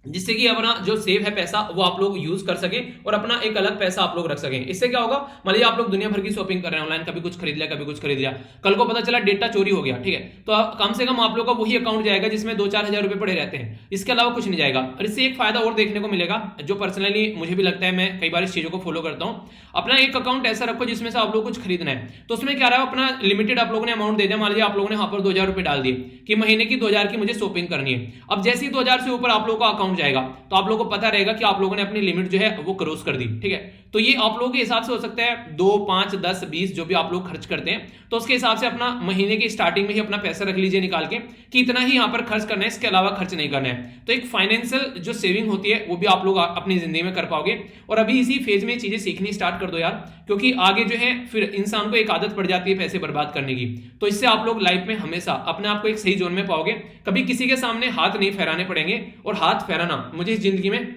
जिससे कि अपना जो सेव है पैसा वो आप लोग यूज कर सके और अपना एक अलग पैसा आप लोग रख सकें। इससे क्या होगा, मान लीजिए आप लोग दुनिया भर की शॉपिंग कर रहे हैं ऑनलाइन, कभी कुछ खरीद लिया कभी कुछ खरीद लिया, कल को पता चला डेटा चोरी हो गया, ठीक है, तो कम से कम आप लोग का वही अकाउंट जाएगा जिसमें 2-4 हजार रुपए पड़े रहते हैं, इसके अलावा कुछ नहीं जाएगा। और इससे एक फायदा और देखने को मिलेगा जो पर्सनली मुझे भी लगता है, मैं कई बार इस चीजों को फॉलो करता हूँ। अपना एक अकाउंट ऐसा रखो जिसमें से आप लोग कुछ खरीदना है तो उसमें क्या रहा है, अपना लिमिटेड आप लोगों ने अमाउंट दे दिया। मान लीजिए आप लोगों ने यहाँ पर 2000 रुपए डाल दिए कि महीने की 2000 की मुझे शॉपिंग करनी है। अब जैसे ही 2000 से ऊपर आप लोगों का अकाउंट जाएगा तो आप लोगों को पता रहेगा कि आप लोगों ने अपनी लिमिट जो है वो क्रॉस कर दी, ठीक है। तो ये आप लोगों के हिसाब से हो सकता है 2, 5, 10, 20 जो भी आप लोग खर्च करते हैं, तो उसके हिसाब से अपना महीने की स्टार्टिंग में ही अपना पैसा रख लीजिए निकाल के कि इतना ही यहाँ पर खर्च करना है, इसके अलावा खर्च नहीं करना है। तो एक फाइनेंशियल जो सेविंग होती है वो भी आप लोग अपनी जिंदगी में कर पाओगे। और अभी इसी फेज में चीजें सीखनी स्टार्ट कर दो यार, क्योंकि आगे जो है फिर इंसान को एक आदत पड़ जाती है पैसे बर्बाद करने की। तो इससे आप लोग लाइफ में हमेशा अपने आप को एक सही जोन में पाओगे, कभी किसी के सामने हाथ नहीं फैलाने पड़ेंगे। और हाथ फैलाना मुझे इस जिंदगी में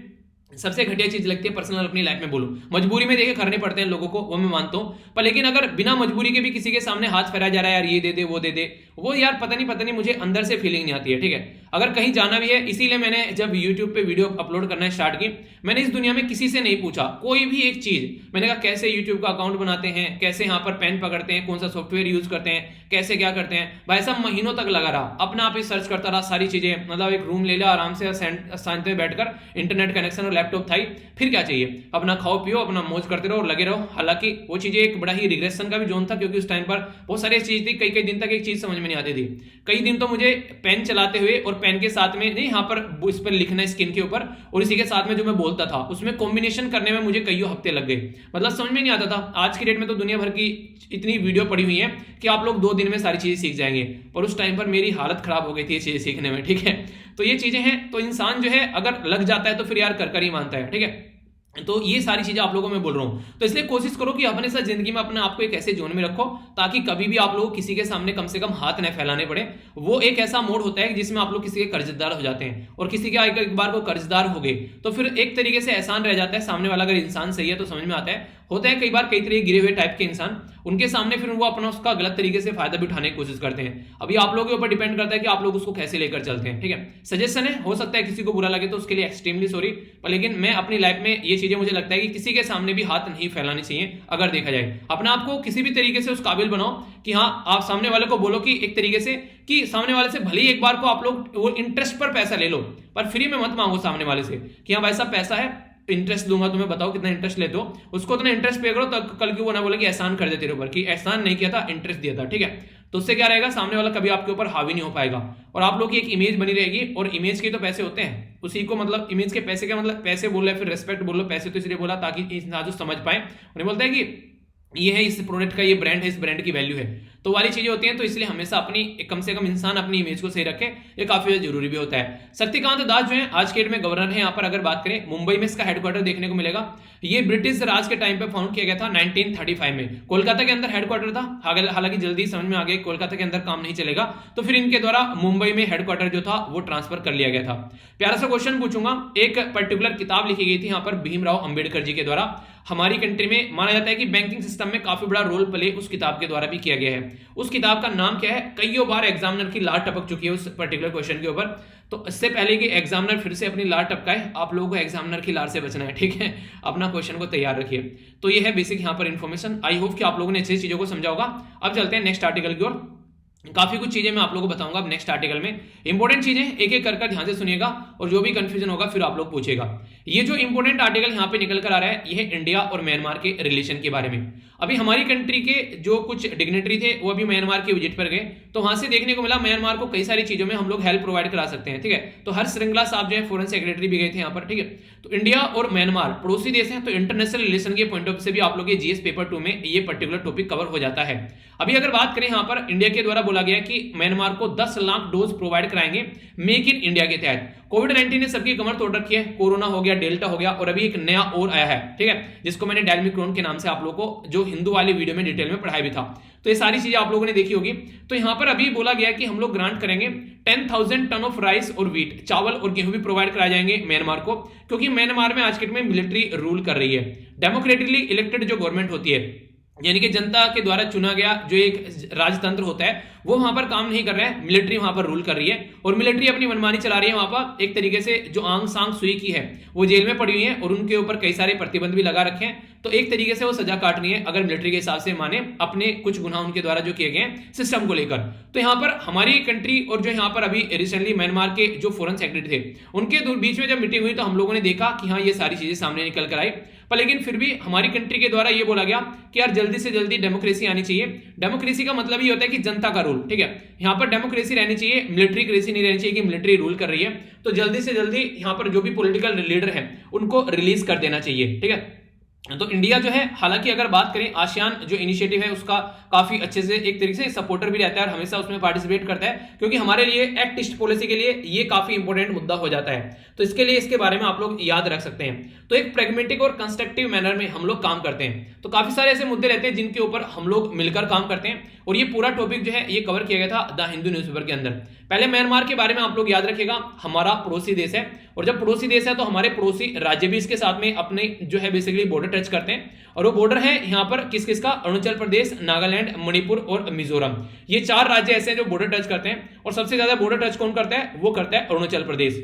सबसे घटिया चीज लगती है, पर्सनल अपनी लाइफ में बोलूं। मजबूरी में देखे करने पड़ते हैं लोगों को, वो मैं मानता हूं, पर लेकिन अगर बिना मजबूरी के भी किसी के सामने हाथ फैलाया जा रहा है, यार ये दे दे वो दे दे, वो यार पता नहीं मुझे अंदर से फीलिंग नहीं आती है। ठीक है, अगर कहीं जाना भी है, इसीलिए मैंने जब YouTube पे वीडियो अपलोड करना स्टार्ट की, मैंने इस दुनिया में किसी से नहीं पूछा कोई भी एक चीज। मैंने कहा कैसे YouTube का अकाउंट बनाते हैं, कैसे यहाँ पर पेन पकड़ते हैं, कौन सा सॉफ्टवेयर यूज करते हैं, कैसे क्या करते हैं, भाई साहब महीनों तक लगा रहा, अपने आप ही सर्च करता रहा सारी चीजें। मतलब एक रूम ले लिया आराम से, शांति में बैठकर, इंटरनेट कनेक्शन और लैपटॉप था ही, फिर क्या चाहिए, अपना खाओ पियो, अपना मौज करते रहो और लगे रहो। हालांकि वो चीजें एक बड़ा ही रिग्रेशन का भी जोन था, क्योंकि उस टाइम पर बहुत सारी चीज थी, कई दिन तक एक चीज समझ में नहीं आती थी। कई दिन तो मुझे पेन चलाते हुए और पेन के साथ में नहीं, यहाँ पर इस पर लिखना है स्किन के ऊपर, और इसी के साथ में जो मैं बोलता था उसमें कॉम्बिनेशन करने में मुझे कई हफ्ते लग गए। मतलब समझ में नहीं आता था। आज की डेट में तो दुनिया भर की इतनी वीडियो पड़ी हुई है कि आप लोग 2 दिन में सारी चीजें सीख जाएंगे, पर उस टाइम पर मेरी हालत खराब हो गई थी ये चीजें सीखने में। ठीक है, तो ये चीजें हैं, तो इंसान जो है अगर लग जाता है तो फिर यार कर ही मानता है। ठीक है, तो ये सारी चीजें आप लोगों को मैं बोल रहा हूं। तो इसलिए कोशिश करो कि अपने साथ जिंदगी में अपने आप को एक ऐसे जोन में रखो ताकि कभी भी आप लोग किसी के सामने कम से कम हाथ न फैलाने पड़े। वो एक ऐसा मोड होता है जिसमें आप लोग किसी के कर्जदार हो जाते हैं, और किसी के एक बार को कर्जदार हो गए तो फिर एक तरीके से एहसान रह जाता है। सामने वाला अगर इंसान सही है तो समझ में आता है। होता है कई बार कई तरह गिरे हुए टाइप के इंसान, उनके सामने फिर वो अपना उसका गलत तरीके से फायदा भी उठाने की कोशिश करते हैं। अभी आप लोगों के ऊपर डिपेंड करता है कि आप लोग उसको कैसे लेकर चलते हैं। ठीक है, सजेशन है, हो सकता है किसी को बुरा लगे तो उसके लिए एक्सट्रीमली सॉरी, पर लेकिन मैं अपनी लाइफ में ये चीजें मुझे लगता है कि किसी के सामने भी हाथ नहीं फैलाने चाहिए। अगर देखा जाए अपने आप को किसी भी तरीके से उस काबिल बनाओ कि हाँ, आप सामने वाले को बोलो कि एक तरीके से कि सामने वाले से भले ही एक बार को आप लोग वो इंटरेस्ट पर पैसा ले लो, पर फ्री में मत मांगो सामने वाले से कि हाँ भाई साहब पैसा है, इंटरेस्ट दूंगा, तुम्हें बताओ कितना इंटरेस्ट लेते हो, उसको उतना इंटरेस्ट पे करो, तो कल की वो ना बोले कि एहसान कर दे तेरे ऊपर, कि एहसान नहीं किया था, इंटरेस्ट दिया था। ठीक है, तो उससे क्या रहेगा, सामने वाला कभी आपके ऊपर हावी नहीं हो पाएगा, और आप लोग की एक इमेज बनी रहेगी। और इमेज के तो पैसे होते हैं, उसी को मतलब इमेज के पैसे का मतलब पैसे बोल रहे, फिर रेस्पेक्ट बोल लो, पैसे तो इसलिए बोला ताकि इंसान जो समझ पाए। उन्हें बोलता है कि ये है इस प्रोडक्ट का, ये ब्रांड है, इस ब्रांड की वैल्यू है, तो वाली चीजें होती हैं। तो इसलिए हमेशा अपनी कम से कम इंसान अपनी इमेज को सही रखे, ये काफी जरूरी भी होता है। शक्तिकांत दास जो है आज के डेट में गवर्नर है यहाँ पर। अगर बात करें मुंबई में इसका हेडक्वार्टर देखने को मिलेगा। ये ब्रिटिश राज के टाइम पे फाउंड किया गया था 1935 में। कोलकाता के अंदर हेडक्वार्टर था, हालांकि जल्दी समझ में आ गया कोलकाता के अंदर काम नहीं चलेगा, तो फिर इनके द्वारा मुंबई में हेडक्वार्टर जो था वो ट्रांसफर कर लिया गया था। प्यारा सा क्वेश्चन पूछूंगा, एक पर्टिकुलर किताब लिखी गई थी यहाँ पर भीमराव अंबेडकर जी के द्वारा। हमारी कंट्री में माना जाता है कि बैंकिंग सिस्टम में काफी बड़ा रोल प्ले उस किताब के द्वारा भी किया गया है। उस किताब का नाम क्या है? कईयों बार एग्जामिनर की लार टपक चुकी है उस पर्टिकुलर क्वेश्चन के ऊपर। तो इससे पहले कि एग्जामिनर फिर से अपनी लार टपकाए, आप लोगों को एग्जामिनर की लार से बचना है। ठीक है, अपना क्वेश्चन को तैयार रखिए। तो ये है बेसिक यहाँ पर इन्फॉर्मेशन। आई होप कि आप लोगों ने अच्छी चीजों को समझा होगा। अब चलते हैं नेक्स्ट आर्टिकल की ओर। काफी कुछ चीजें मैं आप लोगों को बताऊंगा अब नेक्स्ट आर्टिकल में। इंपॉर्टेंट चीजें एक एक कर ध्यान से सुनिएगा, और जो भी कंफ्यूजन होगा फिर आप लोग पूछेगा। ये जो इंपॉर्टेंट आर्टिकल यहाँ पे निकल कर आ रहा है, ये है इंडिया और म्यांमार के रिलेशन के बारे में। अभी हमारी कंट्री के जो कुछ डिग्नेटरी थे वो अभी म्यांमार की विजिट पर गए, तो वहां से देखने को मिला म्यांमार को कई सारी चीजों में हम लोग हेल्प प्रोवाइड करा सकते हैं। ठीक है, तो हर श्रृंखला साहब जो है फॉरेन सेक्रेटरी भी गए थे यहाँ पर। ठीक है, तो इंडिया और म्यांमार पड़ोसी देश हैं, तो इंटरनेशनल रिलेशन के पॉइंट ऑफ से भी आप लोग ये जीएस पेपर 2 में ये पर्टिकुलर टॉपिक कवर हो जाता है। अभी अगर बात करें यहाँ पर इंडिया के द्वारा बोला गया कि म्यांमार को 10 लाख डोज प्रोवाइड कराएंगे मेक इन इंडिया के तहत। कोविड-19 ने सबकी कमर तोड़ रखी है, कोरोना हो गया, डेल्टा हो गया, और अभी एक नया और आया है। ठीक है, जिसको मैंने डेल्मिक्रॉन के नाम से आप लोगों को जो हिंदू वाली वीडियो में डिटेल में पढ़ाया भी था। तो ये सारी चीजें आप लोगों ने देखी होगी। तो यहाँ पर अभी बोला गया कि हम लोग ग्रांट करेंगे 10,000 टन ऑफ राइस और व्हीट, चावल और गेहूं भी प्रोवाइड कराए जाएंगे म्यांमार को, क्योंकि म्यांमार में आज के डेट में मिलिट्री रूल कर रही है। डेमोक्रेटिकली इलेक्टेड जो गवर्नमेंट होती है, यानी कि जनता के द्वारा चुना गया जो एक राजतंत्र होता है, वो वहां पर काम नहीं कर रहा है, मिलिट्री वहां पर रूल कर रही है, और मिलिट्री अपनी मनमानी चला रही है वहां पर। एक तरीके से जो आंग सांग सुई की है वो जेल में पड़ी हुई है, और उनके ऊपर कई सारे प्रतिबंध भी लगा रखे हैं। तो एक तरीके से वो सजा काट रही है, अगर मिलिट्री के हिसाब से माने, अपने कुछ गुनाह उनके द्वारा जो किए गए हैं सिस्टम को लेकर। तो यहाँ पर हमारी कंट्री और जो यहाँ पर अभी रिसेंटली म्यांमार के जो फॉरेन सेक्रेटरी थे उनके बीच में जब मीटिंग हुई, तो हम लोगों ने देखा कि हाँ ये सारी चीजें सामने निकल कर आई। पर लेकिन फिर भी हमारी कंट्री के द्वारा ये बोला गया कि यार जल्दी से जल्दी डेमोक्रेसी आनी चाहिए। डेमोक्रेसी का मतलब ये होता है कि जनता का रूल। ठीक है, यहाँ पर डेमोक्रेसी रहनी चाहिए, मिलिट्री क्रेसी नहीं रहनी चाहिए कि मिलिट्री रूल कर रही है। तो जल्दी से जल्दी यहाँ पर जो भी पॉलिटिकल लीडर हैं उनको रिलीज कर देना चाहिए। ठीक है, तो इंडिया जो है, हालांकि अगर बात करें आसियान जो इनिशिएटिव है उसका काफी अच्छे से एक तरीके से सपोर्टर भी रहता है और हमेशा उसमें पार्टिसिपेट करता है, क्योंकि हमारे लिए एक्ट ईस्ट पॉलिसी के लिए ये काफी इंपॉर्टेंट मुद्दा हो जाता है। तो इसके लिए इसके बारे में आप लोग याद रख सकते हैं। तो एक प्रेगमेटिक और कंस्ट्रक्टिव मैनर में हम लोग काम करते हैं। तो काफी सारे ऐसे मुद्दे रहते हैं जिनके ऊपर हम लोग मिलकर काम करते हैं, और ये पूरा टॉपिक जो है ये कवर किया गया था द हिंदू न्यूज़पेपर के अंदर। पहले म्यांमार के बारे में आप लोग याद रखिएगा, हमारा पड़ोसी देश है, और जब पड़ोसी देश है तो हमारे पड़ोसी राज्य भी इसके साथ में अपने जो है बेसिकली बॉर्डर टच करते हैं, और वो बॉर्डर है यहाँ पर किस किस का, अरुणाचल प्रदेश, नागालैंड, मणिपुर और मिजोरम। ये 4 राज्य ऐसे हैं जो बॉर्डर टच करते हैं, और सबसे ज्यादा बॉर्डर टच कौन करता है, वो करता है अरुणाचल प्रदेश।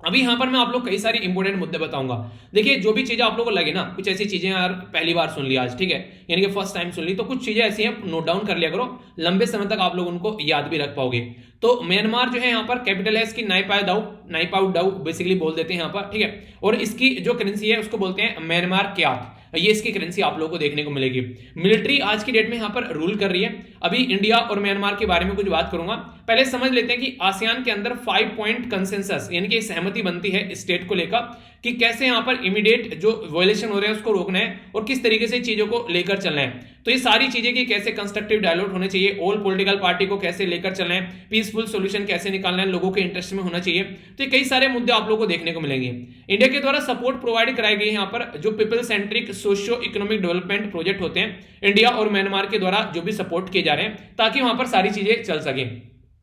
अभी यहां पर मैं आप लोग कई सारी इंपॉर्टेंट मुद्दे बताऊंगा। देखिए, जो भी चीजें आप लोगों को लगे ना, कुछ ऐसी चीजें यार पहली बार सुन ली आज, ठीक है, यानी कि फर्स्ट टाइम सुन ली, तो कुछ चीजें ऐसी हैं नोट डाउन कर लिया करो, लंबे समय तक आप लोग उनको याद भी रख पाओगे। तो म्यांमार जो है यहाँ पर कैपिटल है इसकी नाइपाउ डाउ बेसिकली बोल देते हैं यहाँ पर, ठीक है, और इसकी जो करेंसी है उसको बोलते हैं म्यांमार क्यात, ये इसकी करेंसी आप लोगों को देखने को मिलेगी। मिलिट्री आज की डेट में यहां पर रूल कर रही है। अभी इंडिया और म्यांमार के बारे में कुछ बात करूंगा, पहले समझ लेते हैं कि आसियान के अंदर 5 पॉइंट कंसेंसस यानी कि सहमति बनती है स्टेट को लेकर कि कैसे यहां पर इमीडिएट जो वायलेशन हो रहे हैं उसको रोकना है और किस तरीके से चीजों को लेकर चलना है। तो ये सारी चीजें कि कैसे कंस्ट्रक्टिव डायलॉग होने चाहिए, ऑल पॉलिटिकल पार्टी को कैसे लेकर चलना है, पीसफुल सॉल्यूशन कैसे निकालना है, लोगों के इंटरेस्ट में होना चाहिए। तो ये कई सारे मुद्दे आप लोगों को देखने को मिलेंगे। इंडिया के द्वारा सपोर्ट प्रोवाइड कराई गई यहाँ पर जो people centric socio economic development project होते हैं इंडिया और म्यांमार के द्वारा जो भी सपोर्ट किए जा रहे हैं, ताकि वहां पर सारी चीजें चल सके।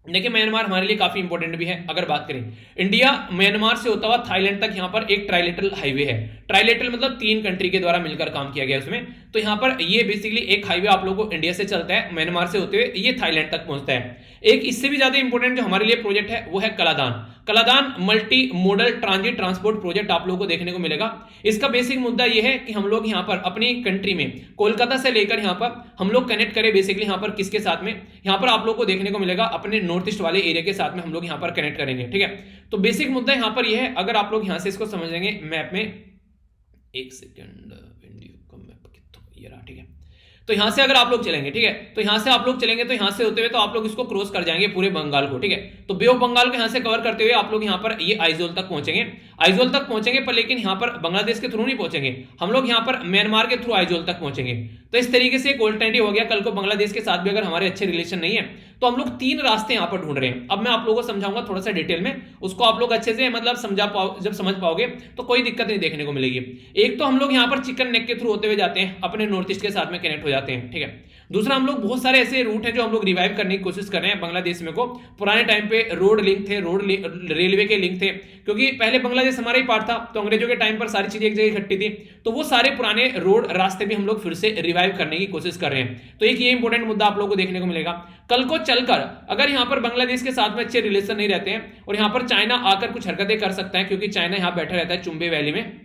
देखिए, म्यांमार हमारे लिए काफी इंपॉर्टेंट भी है। अगर बात करें इंडिया म्यांमार से होता हुआ थाईलैंड तक यहाँ पर एक ट्राइलेटरल हाईवे है। ट्राइलेटरल मतलब 3 कंट्री के द्वारा मिलकर काम किया गया उसमें। तो यहाँ पर ये बेसिकली एक हाईवे आप लोगों को इंडिया से चलता है, म्यांमार से होते हुए ये थाईलैंड तक पहुंचता है। एक इससे भी ज्यादा इंपॉर्टेंट जो हमारे लिए प्रोजेक्ट है वो है Kaladan multi modal transit transport project आप लोगों को देखने को मिलेगा। इसका बेसिक मुद्दा यह है कि हम लोग यहाँ पर अपनी कंट्री में कोलकाता से लेकर यहाँ पर हम लोग कनेक्ट करें बेसिकली यहाँ पर किसके साथ में, यहाँ पर आप लोग को देखने को मिलेगा अपने नॉर्थ ईस्ट वाले एरिया के साथ में हम लोग यहाँ पर कनेक्ट करेंगे, ठीक है। तो बेसिक मुद्दा यहाँ पर यह है, अगर आप लोग यहाँ से इसको समझेंगे मैप में, एक सेकेंड, इंडिया का मैप कितना ये रहा, ठीक है। तो यहां से अगर आप लोग चलेंगे, ठीक है, तो यहां से आप लोग चलेंगे तो यहां से होते हुए तो आप लोग इसको क्रॉस कर जाएंगे पूरे बंगाल को, ठीक है। तो बे ऑफ बंगाल को यहां से कवर करते हुए आप लोग यहां पर ये आइजोल तक पहुंचेंगे, पर लेकिन यहां पर बांग्लादेश के थ्रू नहीं पहुंचेंगे, हम लोग यहां पर म्यांमार के थ्रू आइजोल तक पहुंचेंगे। तो इस तरीके से एक ऑल्टरनेटिव हो गया। कल को बांग्लादेश के साथ भी अगर हमारे अच्छे रिलेशन नहीं है तो हम लोग 3 रास्ते यहां पर ढूंढ रहे हैं। अब मैं आप लोगों को समझाऊंगा थोड़ा सा डिटेल में, उसको आप लोग अच्छे से मतलब जब समझ पाओगे तो कोई दिक्कत नहीं देखने को मिलेगी। एक तो हम लोग यहां पर चिकन नेक के थ्रू होते हुए जाते हैं, अपने नॉर्थ ईस्ट के साथ में कनेक्ट हो जाते हैं, ठीक है। दूसरा, हम लोग बहुत सारे ऐसे रूट हैं जो हम लोग रिवाइव करने की कोशिश कर रहे हैं बांग्लादेश में को। पुराने टाइम पे रोड लिंक थे, रेलवे के लिंक थे, क्योंकि पहले बांग्लादेश हमारा ही पार्ट था, तो अंग्रेजों के टाइम पर सारी चीजें एक जगह इकट्ठी थी, तो वो सारे पुराने रोड रास्ते भी हम लोग फिर से रिवाइव करने की कोशिश कर रहे हैं। तो एक ये इंपॉर्टेंट मुद्दा आप लोगों को देखने को मिलेगा। कल को चलकर अगर यहाँ पर बांग्लादेश के साथ में अच्छे रिलेशन नहीं रहते हैं और यहाँ पर चाइना आकर कुछ हरकतें कर सकता है, क्योंकि चाइना यहाँ बैठा रहता है चुंबे वैली में,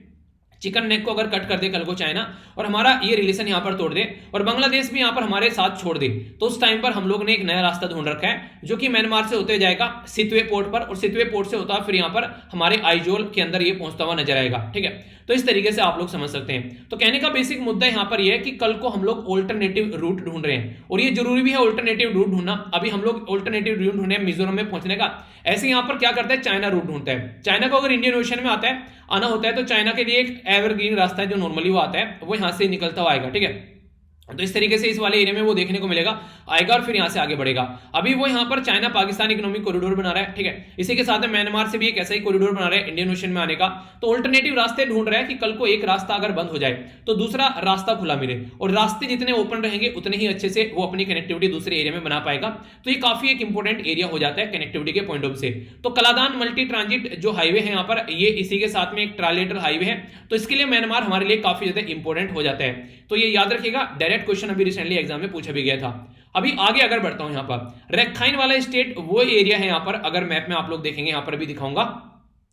चिकन नेक को अगर कट कर दे कल को चाइना और हमारा ये रिलेशन यहां पर तोड़ दे और बांग्लादेश भी यहां पर हमारे साथ छोड़ दे, तो उस टाइम पर हम लोग ने एक नया रास्ता ढूंढ रखा है जो कि म्यांमार से होते जाएगा सितवे पोर्ट पर, और सितवे पोर्ट से होता फिर यहां पर हमारे आइजोल के अंदर ये पहुंचता हुआ नजर आएगा, ठीक है। तो इस तरीके से आप लोग समझ सकते हैं। तो कहने का बेसिक मुद्दा यहां पर यह है कि कल को हम लोग ऑल्टरनेटिव रूट ढूंढ रहे हैं, और ये जरूरी भी है ऑल्टरनेटिव रूट ढूंढना। अभी हम लोग ऑल्टरनेटिव रूट ढूंढ रहे हैं मिजोरम में पहुंचने का। ऐसे यहां पर क्या करता है, चाइना रूट ढूंढता है। चाइना को अगर इंडियन ओशन में आना होता है तो चाइना के लिए एक एवरग्रीन रास्ता है जो नॉर्मली वो आता है, वो यहां से निकलता हुआ आएगा, ठीक है। तो इस तरीके से इस वाले एरिया में वो देखने को मिलेगा, आएगा और फिर यहां से आगे बढ़ेगा। अभी वो यहां पर चाइना पाकिस्तान इकोनॉमिक कॉरिडोर बना रहा है, ठीक है। इसी के साथ में म्यांमार से भी एक ऐसा ही कॉरिडोर बना रहा है इंडियन ओशन में आने का। तो अल्टरनेटिव रास्ते ढूंढ रहा है कि कल को एक रास्ता अगर बंद हो जाए तो दूसरा रास्ता खुला मिले, और रास्ते जितने ओपन रहेंगे उतने ही अच्छे से वो अपनी कनेक्टिविटी दूसरे एरिया में बना पाएगा। तो ये काफी एक इंपॉर्टेंट एरिया हो जाता है कनेक्टिविटी के पॉइंट ऑफ से। तो कलादान मल्टी ट्रांजिट जो हाईवे है यहाँ पर, ये इसी के साथ में एक ट्राइलेटरल हाईवे है, तो इसके लिए म्यांमार हमारे लिए काफी ज्यादा इंपॉर्टेंट हो जाता है। तो ये याद रखिएगा, डायरेक्ट क्वेश्चन अभी रिसेंटली एग्जाम में पूछा भी गया था। अभी आगे अगर बढ़ता हूं, यहां पर रेखाइन वाला स्टेट वो एरिया है, यहां पर अगर मैप में आप लोग देखेंगे, यहां पर भी दिखाऊंगा,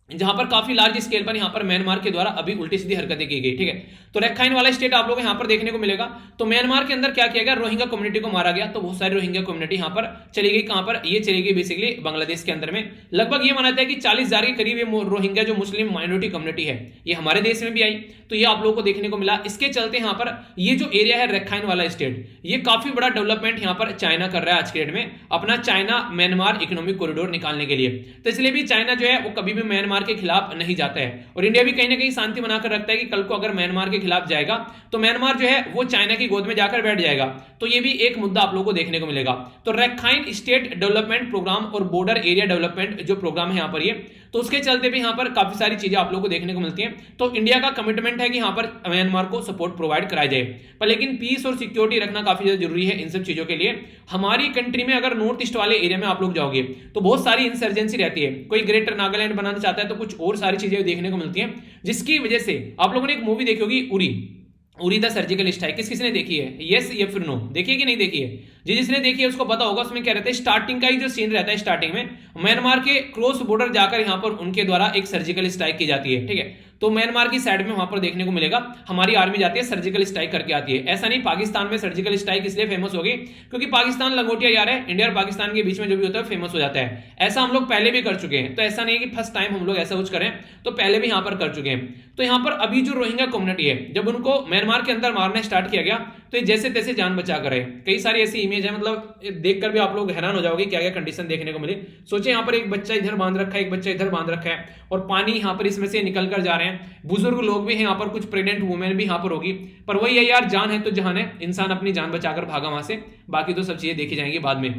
जहां पर काफी लार्ज स्केल पर यहां पर म्यांमार के द्वारा अभी उल्टी सीधी हरकतें की गई, ठीक है। तो रेखाइन वाला स्टेट आप लोग यहां पर देखने को मिलेगा। तो म्यांमार के अंदर क्या किया गया, रोहिंग्या कम्युनिटी को मारा गया। तो बहुत सारी रोहिंग्या कम्युनिटी यहां पर चली गई, कहां पर, ये चली गई बेसिकली बांग्लादेश के अंदर में। लगभग ये माना जाता है कि 40,000 के करीब ये रोहिंग्या जो मुस्लिम माइनॉरिटी कम्युनिटी है ये हमारे देश में भी आई, तो ये आप लोगों को देखने को मिला। इसके चलते यहां पर ये जो एरिया है रेखाइन वाला स्टेट, ये काफी बड़ा डेवलपमेंट यहां पर चाइना कर रहा है आज के डेट में, अपना चाइना म्यांमार इकोनॉमिक कॉरिडोर निकालने के लिए। तो इसलिए भी चाइना जो है वो कभी भी म्यांमार म्यांमार के खिलाफ नहीं जाता है, और इंडिया भी कहीं ना कहीं शांति बनाकर रखता है कि कल को अगर म्यांमार के खिलाफ जाएगा तो म्यांमार जो है वो चाइना की गोद में जाकर बैठ जाएगा। तो ये भी एक मुद्दा आप लोगों को देखने को मिलेगा। तो रखाइन स्टेट डेवलपमेंट प्रोग्राम और बॉर्डर एरिया डेवलपमेंट जो प्रोग्राम है यहाँ पर ये, तो उसके चलते भी यहाँ पर काफी सारी चीजें आप लोगों को देखने को मिलती हैं। तो इंडिया का कमिटमेंट है कि यहाँ पर म्यांमार को सपोर्ट प्रोवाइड कराया जाए, पर लेकिन पीस और सिक्योरिटी रखना काफी ज्यादा जरूरी है इन सब चीजों के लिए। हमारी कंट्री में अगर नॉर्थ ईस्ट वाले एरिया में आप लोग जाओगे तो बहुत सारी इंसर्जेंसी रहती है, कोई ग्रेटर नागालैंड बनाना चाहता है तो कुछ और सारी चीजें देखने को मिलती हैं, जिसकी वजह से आप लोगों ने एक मूवी देखी होगी उरी द सर्जिकल स्ट्राइक। किसने देखी है, यस या फिर नो, देखिए कि नहीं देखी है? जिसने देखी है उसको पता होगा। उसमें क्या रहता है, स्टार्टिंग का ही जो सीन रहता है, स्टार्टिंग में म्यांमार के क्रॉस बॉर्डर जाकर यहां पर उनके द्वारा एक सर्जिकल स्ट्राइक की जाती है, ठीक है। तो म्यांमार की साइड में वहां पर देखने को मिलेगा हमारी आर्मी जाती है, सर्जिकल स्ट्राइक करके आती है। ऐसा नहीं, पाकिस्तान में सर्जिकल स्ट्राइक इसलिए फेमस हो गई क्योंकि पाकिस्तान लंगोटिया यार है, इंडिया और पाकिस्तान के बीच में जो भी होता है फेमस हो जाता है। ऐसा हम लोग पहले भी कर चुके हैं, तो ऐसा नहीं है कि फर्स्ट टाइम हम लोग ऐसा कुछ करें, तो पहले भी यहां पर कर चुके हैं। तो यहां पर अभी जो रोहिंग्या कम्युनिटी है, जब उनको म्यांमार के अंदर मारना स्टार्ट किया गया तो ये जैसे तैसे जान बचा कर रहे। कई सारी ऐसी इमेज है, मतलब देखकर भी आप लोग हैरान हो जाओगे क्या क्या कंडीशन देखने को मिली। सोचे यहाँ पर एक बच्चा इधर बांध रखा है, एक बच्चा इधर बांध रखा है, और पानी यहाँ पर इसमें से निकल कर जा रहे हैं। बुजुर्ग लोग भी हैं यहाँ पर, कुछ प्रेग्नेंट वुमेन भी यहाँ पर होगी, पर वही है यार, जान है तो जहान है, इंसान अपनी जान बचाकर भागा वहां से, बाकी तो सब चीजें देखी जाएंगी बाद में।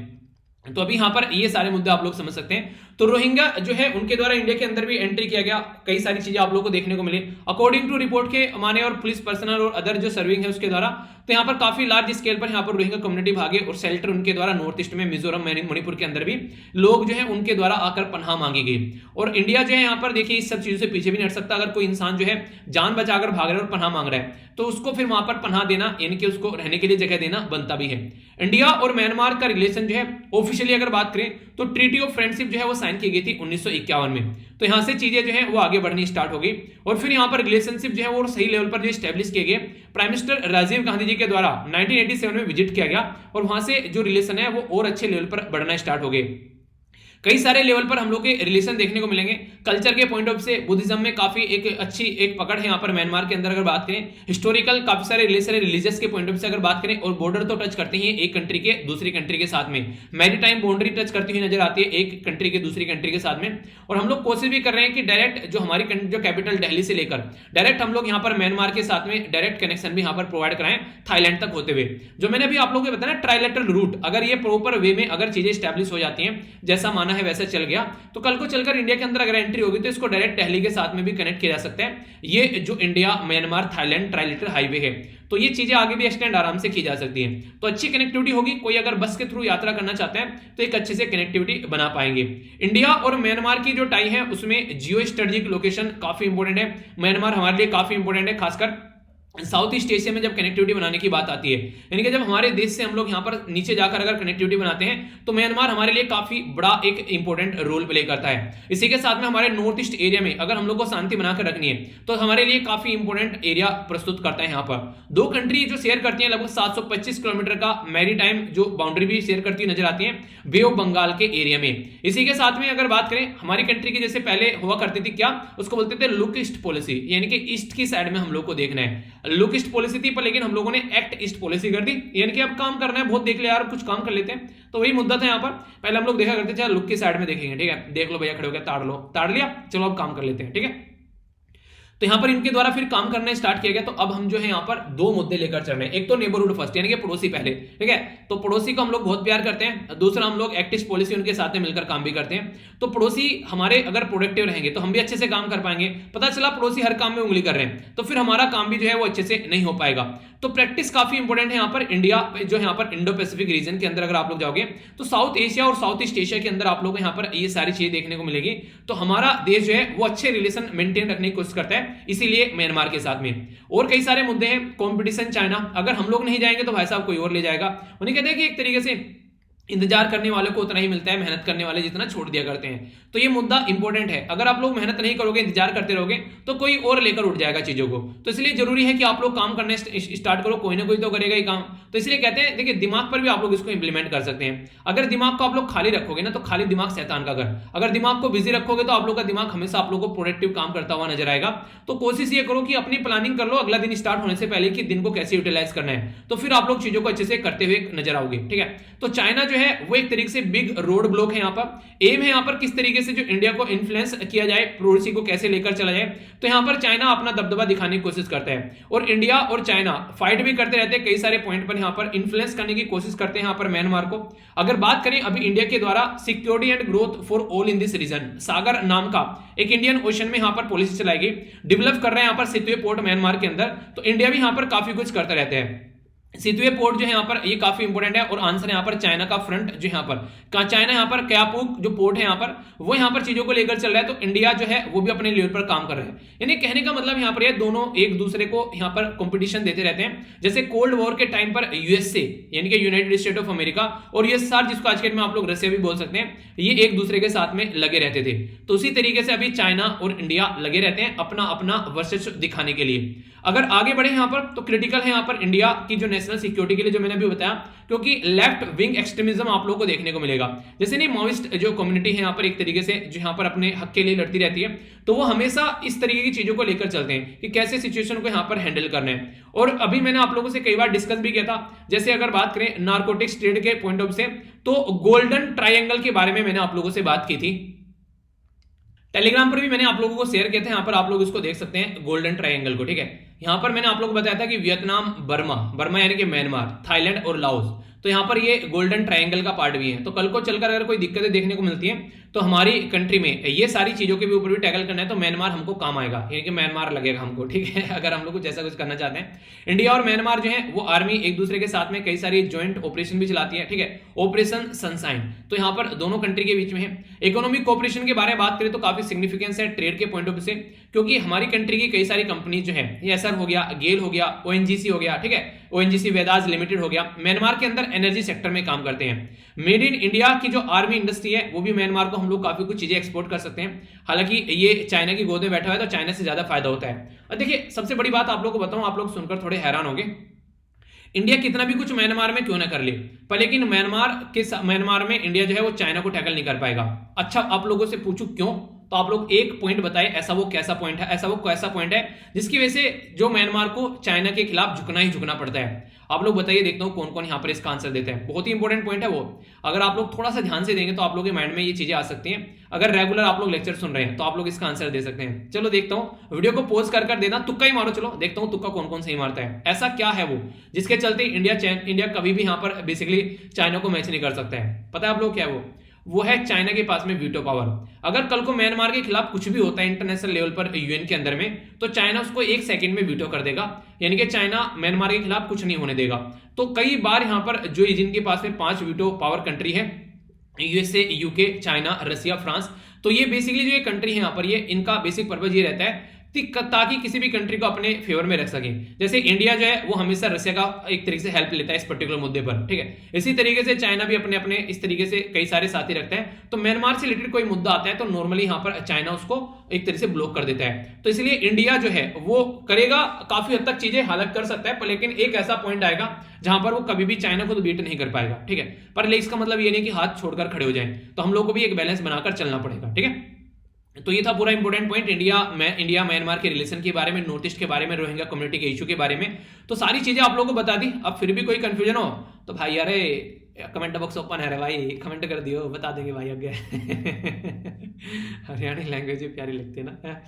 तो अभी यहां पर ये सारे मुद्दे आप लोग समझ सकते हैं। तो रोहिंग्या जो है उनके द्वारा इंडिया के अंदर भी एंट्री किया गया, कई सारी चीजें आप लोगों को देखने को मिली अकॉर्डिंग टू रिपोर्ट के माने, और पुलिस पर्सनल और अदर जो सर्विंग है उसके द्वारा। तो यहाँ पर काफी लार्ज स्केल पर यहाँ पर रोहिंग्या कम्युनिटी भागे, और शेल्टर उनके द्वारा नॉर्थ ईस्ट में मिजोरम मणिपुर के अंदर भी लोग जो है उनके द्वारा आकर पनाह मांगी गई। और इंडिया जो है यहाँ पर देखिए इस सब चीजों से पीछे भी नहीं हट सकता। अगर कोई इंसान जो है जान बचाकर भाग रहा है और पनाह मांग रहा है तो उसको फिर वहां पर पनाह देना, यानी कि उसको रहने के लिए जगह देना बनता भी है। इंडिया और म्यांमार का रिलेशन जो है ऑफिशियली अगर बात करें तो ट्रीटी ऑफ फ्रेंडशिप जो है वो साइन की गई थी 1951 में। तो यहां से चीजें जो है वो आगे बढ़नी स्टार्ट हो गई, और फिर यहां पर रिलेशनशिप जो है वो सही लेवल पर जो स्टैब्लिश किए गए प्राइम मिनिस्टर राजीव गांधी जी के द्वारा 1987 में विजिट किया गया, और वहां से जो रिलेशन है वो और अच्छे लेवल पर बढ़ना स्टार्ट हो गए। कई सारे लेवल पर हम लोग के रिलेशन देखने को मिलेंगे। कल्चर के पॉइंट ऑफ से बुद्धिज्म में काफी एक अच्छी एक पकड़ है यहाँ पर म्यांमार के अंदर अगर बात करें। हिस्टोरिकल काफी सारे रिलेशन है, रिलीजियस के पॉइंट ऑफ से अगर बात करें, और बॉर्डर तो टच करते ही एक कंट्री के दूसरी कंट्री के साथ में, मैरीटाइम बाउंड्री टच करती हुई नजर आती है एक कंट्री के दूसरी कंट्री के साथ में। और हम लोग कोशिश भी कर रहे हैं कि डायरेक्ट जो हमारी जो कैपिटल दिल्ली से लेकर डायरेक्ट हम लोग यहाँ पर म्यांमार के साथ में डायरेक्ट कनेक्शन भी यहाँ पर प्रोवाइड कराएं थाईलैंड तक होते हुए। जो मैंने अभी आप लोगों को बताया ट्राइलेटरल रूट, अगर ये प्रॉपर वे में अगर चीजें स्टैब्लिश हो जाती हैं, जैसा माना है वैसा चल गया, तो कल को चलकर इंडिया के अंदर अगर एंट्री होगी तो इसको डायरेक्ट दिल्ली के साथ में भी कनेक्ट किया जा सकता है। ये जो India Myanmar Thailand trilateral highway है, तो ये चीजें आगे भी एक्सटेंड आराम से की जा सकती हैं। तो अच्छी कनेक्टिविटी होगी, कोई अगर बस के थ्रू यात्रा करना चाहते हैं तो एक अच्छे से कनेक्टिविटी बना पाएंगे। इंडिया और म्यांमार की जो टाई है उसमें जियो स्ट्रेटेजिक लोकेशन काफी इंपोर्टेंट है। म्यांमार हमारे लिए काफी इंपोर्टेंट है, खासकर साउथ ईस्ट एशिया में जब कनेक्टिविटी बनाने की बात आती है, यानी कि जब हमारे देश से हम लोग यहाँ पर नीचे जाकर अगर कनेक्टिविटी बनाते हैं तो म्यांमार हमारे लिए काफी बड़ा एक इंपॉर्टेंट रोल प्ले करता है। इसी के साथ में हमारे नॉर्थ ईस्ट एरिया में अगर हम लोग को शांति बनाकर रखनी है तो हमारे लिए काफी इंपॉर्टेंट एरिया प्रस्तुत करता है। यहाँ पर दो कंट्री जो शेयर करती है लगभग 725 किलोमीटर का मैरीटाइम जो बाउंड्री भी शेयर करती हुई नजर आती है बे ऑफ बंगाल के एरिया में। इसी के साथ में अगर बात करें हमारी कंट्री की, जैसे पहले हुआ करती थी क्या, उसको बोलते थे लुक ईस्ट पॉलिसी, यानी कि ईस्ट की साइड में हम लोग को देखना है। लुक ईस्ट पॉलिसी थी, पर लेकिन हम लोगों ने एक्ट ईस्ट पॉलिसी कर दी, यानी कि अब काम करना है, बहुत देख लिया यार, कुछ काम कर लेते हैं। तो वही मुद्दा था यहाँ पर। पहले हम लोग देखा करते थे लुक की साइड में देखेंगे, ठीक है, देख लो भैया खड़े हो गया, ताड़ लो, ताड़ लिया, चलो अब काम कर लेते हैं, ठीक है। तो यहां पर इनके द्वारा फिर काम करना स्टार्ट किया गया। तो अब हम जो है यहाँ पर दो मुद्दे लेकर चल रहे हैं, एक तो नेबरहुड फर्स्ट, यानी कि पड़ोसी पहले, ठीक है, तो पड़ोसी को हम लोग बहुत प्यार करते हैं। दूसरा हम लोग एक्टिव पॉलिसी उनके साथ में मिलकर काम भी करते हैं। तो पड़ोसी हमारे अगर प्रोडक्टिव रहेंगे तो हम भी अच्छे से काम कर पाएंगे। पता चला पड़ोसी हर काम में उंगली कर रहे हैं तो फिर हमारा काम भी जो है वो अच्छे से नहीं हो पाएगा। तो प्रैक्टिस काफी इंपॉर्टेंट है यहाँ पर। इंडिया जो है यहाँ पर इंडो पैसिफिक रीजन के अंदर अगर आप लोग जाओगे तो साउथ एशिया और साउथ ईस्ट एशिया के अंदर आप लोग यहाँ पर ये सारी चीजें देखने को मिलेगी। तो हमारा देश जो है वो अच्छे रिलेशन मेंटेन रखने की कोशिश करता है, इसीलिए म्यांमार के साथ में। और कई सारे मुद्दे हैं, कंपटीशन चाइना, अगर हम लोग नहीं जाएंगे तो भाई साहब कोई और ले जाएगा। उन्हें कहते हैं कि एक तरीके से इंतजार करने वालों को उतना ही मिलता है, मेहनत करने वाले जितना छोड़ दिया करते हैं। तो ये मुद्दा इंपॉर्टेंट है। अगर आप लोग मेहनत नहीं करोगे, इंतजार करते रहोगे तो कोई और लेकर उठ जाएगा चीजों को। तो इसलिए जरूरी है कि आप लोग काम करने स्टार्ट करो, कोई ना कोई तो करेगा ही काम। तो इसलिए कहते हैं देखिए दिमाग पर भी आप लोग इसको इंप्लीमेंट कर सकते हैं। अगर दिमाग को आप लोग खाली रखोगे ना तो खाली दिमाग शैतान का घर, अगर दिमाग को बिजी रखोगे तो आप लोग का दिमाग हमेशा आप लोग को प्रोडक्टिव काम करता हुआ नजर आएगा। तो कोशिश ये करो कि अपनी प्लानिंग कर लो अगला दिन स्टार्ट होने से पहले कि दिन को कैसे यूटिलाइज करना है, तो फिर आप लोग चीजों को अच्छे से करते हुए नजर आओगे, ठीक है। तो चाइना जो है वो एक तरीके से बिग रोड ब्लॉक है। यहाँ पर एम है यहाँ पर किस तरीके से जो इंडिया को इन्फ्लुएंस किया जाए, पड़ोसी को कैसे लेकर चला जाए। तो यहाँ पर चाइना अपना दबदबा दिखाने की कोशिश करता है और इंडिया और चाइना फाइट भी करते रहते हैं कई सारे पॉइंट पर, यहाँ पर इन्फ्लुएंस करने की कोशिश करते हैं यहाँ पर म्यांमार को। अगर बात करें अभी इंडिया के द्वारा security and growth for all in this region, SAGAR नाम का एक इंडियन ओशन में यहाँ पर पॉलिसी चलाई गई, डेवलप कर रहे हैं यहाँ पर सितुए पोर्ट म्यांमार के अंदर। तो इंडिया भी यहाँ पर काफी कुछ करते रहते हैं। सितुए पोर्ट जो है यहाँ पर ये काफी इंपोर्टेंट है और आंसर यहाँ पर चाइना का फ्रंट जो यहाँ पर चाइना यहाँ पर क्यापुक जो पोर्ट है यहाँ पर वो यहाँ पर चीजों को लेकर चल रहा है। तो इंडिया जो है वो भी अपने लेवल पर काम कर रहे हैं। यानी कहने का मतलब यहाँ पर ये दोनों एक दूसरे को यहाँ पर कंपटीशन देते रहते हैं। जैसे कोल्ड वॉर के टाइम पर यूएसए यानी कि यूनाइटेड स्टेट ऑफ अमेरिका और यूएसआर जिसको आज के में आप लोग रशिया भी बोल सकते हैं, ये एक दूसरे के साथ में लगे रहते थे। तो उसी तरीके से अभी चाइना और इंडिया लगे रहते हैं अपना अपना वर्चस्व दिखाने के लिए। अगर आगे बढ़े यहाँ पर तो क्रिटिकल है यहाँ पर इंडिया की जो नेशनल सिक्योरिटी के लिए, जो मैंने अभी बताया, क्योंकि लेफ्ट विंग एक्सट्रीमिज्म आप लोगों को देखने को मिलेगा। जैसे नहीं माओइस्ट जो कम्युनिटी है यहाँ पर एक तरीके से जो यहाँ पर अपने हक के लिए लड़ती रहती है, तो वो हमेशा इस तरीके की चीजों को लेकर चलते हैं कि कैसे सिचुएशन को यहाँ पर हैंडल करना है। और अभी मैंने आप लोगों से कई बार डिस्कस भी किया था, जैसे अगर बात करें नार्कोटिक्स ट्रेड के पॉइंट ऑफ से, तो गोल्डन ट्रायंगल के बारे में मैंने आप लोगों से बात की थी। टेलीग्राम पर भी मैंने आप लोगों को शेयर किया था, यहाँ पर आप लोग इसको देख सकते हैं गोल्डन ट्रायंगल को। ठीक है, यहाँ पर मैंने आप लोगों को बताया था कि वियतनाम, बर्मा यानी कि म्यांमार, थाईलैंड और लाओस, तो यहाँ पर ये गोल्डन ट्रायंगल का पार्ट भी है। तो कल को चलकर अगर कोई दिक्कतें देखने को मिलती है तो हमारी कंट्री में ये सारी चीजों के भी ऊपर भी टैकल करना है, तो म्यांमार हमको काम आएगा, यानी कि म्यांमार लगेगा हमको। ठीक है, अगर हम लोग कुछ ऐसा कुछ करना चाहते हैं। इंडिया और म्यांमार जो है वो आर्मी एक दूसरे के साथ में कई सारी ज्वाइंट ऑपरेशन भी चलाती है। ठीक है, ऑपरेशन सनशाइन, तो यहाँ पर दोनों कंट्री के बीच में है। इकोनॉमिक कोऑपरेशन के बारे में बात करें तो काफी सिग्निफिकेंस है ट्रेड के पॉइंट ऑफ व्यू से, क्योंकि हमारी कंट्री की कई सारी कंपनी जो है, ये एसआर हो गया, गेल हो गया, ओएनजीसी हो गया, ठीक है, ओएनजीसी वेदास लिमिटेड हो गया, म्यांमार के अंदर एनर्जी सेक्टर में काम करते हैं। मेड इन इंडिया की जो आर्मी इंडस्ट्री है वो भी म्यांमार को हम लोग काफी कुछ चीजें एक्सपोर्ट कर सकते हैं। हालांकि ये चाइना की गोद में बैठा हुआ है तो चाइना से ज्यादा फायदा होता है। और देखिए सबसे बड़ी बात आप लोग को बताऊं, आप लोग सुनकर थोड़े हैरान होंगे, इंडिया कितना भी कुछ म्यांमार में क्यों ना कर ले, पर लेकिन म्यांमार में इंडिया जो है वो चाइना को टैकल नहीं कर पाएगा। अच्छा, आप लोगों से पूछूं क्यों, तो आप लोग एक पॉइंट बताएं, ऐसा वो कैसा पॉइंट है, ऐसा वो कैसा पॉइंट है जिसकी वजह से जो म्यांमार को चाइना के खिलाफ झुकना ही झुकना पड़ता है। आप लोग बताइए, देखता हूं कौन कौन यहां पर इसका आंसर देते हैं। बहुत ही इंपॉर्टेंट पॉइंट है वो, अगर आप लोग थोड़ा सा ध्यान से देंगे तो आप लोगों के माइंड में ये चीजें आ सकती हैं। अगर रेगुलर आप लोग लेक्चर सुन रहे हैं तो आप लोग इसका आंसर दे सकते हैं। चलो देखता हूं, वीडियो को पॉज कर देना, तुक्का ही मारो। चलो देखता हूं तुक्का कौन कौन सही मारता है। ऐसा क्या है वो जिसके चलते इंडिया कभी भी यहां पर बेसिकली चाइना को मैच नहीं कर सकता है। पता है आप लोग क्या है वो है चाइना के पास में वीटो पावर। अगर कल को म्यांमार के खिलाफ कुछ भी होता है इंटरनेशनल लेवल पर यूएन के अंदर में, तो चाइना उसको एक सेकंड में वीटो कर देगा, यानी कि चाइना म्यांमार के खिलाफ कुछ नहीं होने देगा। तो कई बार यहां पर जो जिनके पास में 5 वीटो पावर कंट्री है, USA, UK, China, Russia, France, तो ये बेसिकली जो ये कंट्री है यहाँ पर, ये इनका बेसिक पर्पज ये रहता है ताकि किसी भी कंट्री को अपने फेवर में रख सके। जैसे इंडिया जो है वो हमेशा रशिया का एक तरीके से हेल्प लेता है इस पर्टिकुलर मुद्दे पर, ठीक है। इसी तरीके से चाइना भी अपने अपने इस तरीके से कई सारे साथी रखता है। तो म्यांमार से रिलेटेड कोई मुद्दा आता है तो नॉर्मली यहाँ पर चाइना उसको एक तरीके से ब्लॉक कर देता है। तो इसलिए इंडिया जो है वो करेगा, काफी हद तक चीजें हालत कर सकता है, पर लेकिन एक ऐसा पॉइंट आएगा जहां पर वो कभी भी चाइना को तो बीट नहीं कर पाएगा, ठीक है। पर इसका मतलब ये नहीं कि हाथ छोड़कर खड़े हो जाएं, तो हम लोग को भी एक बैलेंस बनाकर चलना पड़ेगा, ठीक है। तो ये था पूरा इंपॉर्टेंट पॉइंट इंडिया म्यांमार के रिलेशन के बारे में, नॉर्थ ईस्ट के बारे में, रोहिंग्या कम्युनिटी के इशू के बारे में। तो सारी चीजें आप लोगों को बता दी। अब फिर भी कोई कंफ्यूजन हो तो भाई अरे कमेंट बॉक्स ओपन है रे भाई, कमेंट कर दियो, बता देंगे भाई आगे। हरियाणी लैंग्वेज प्यारी लगती है ना,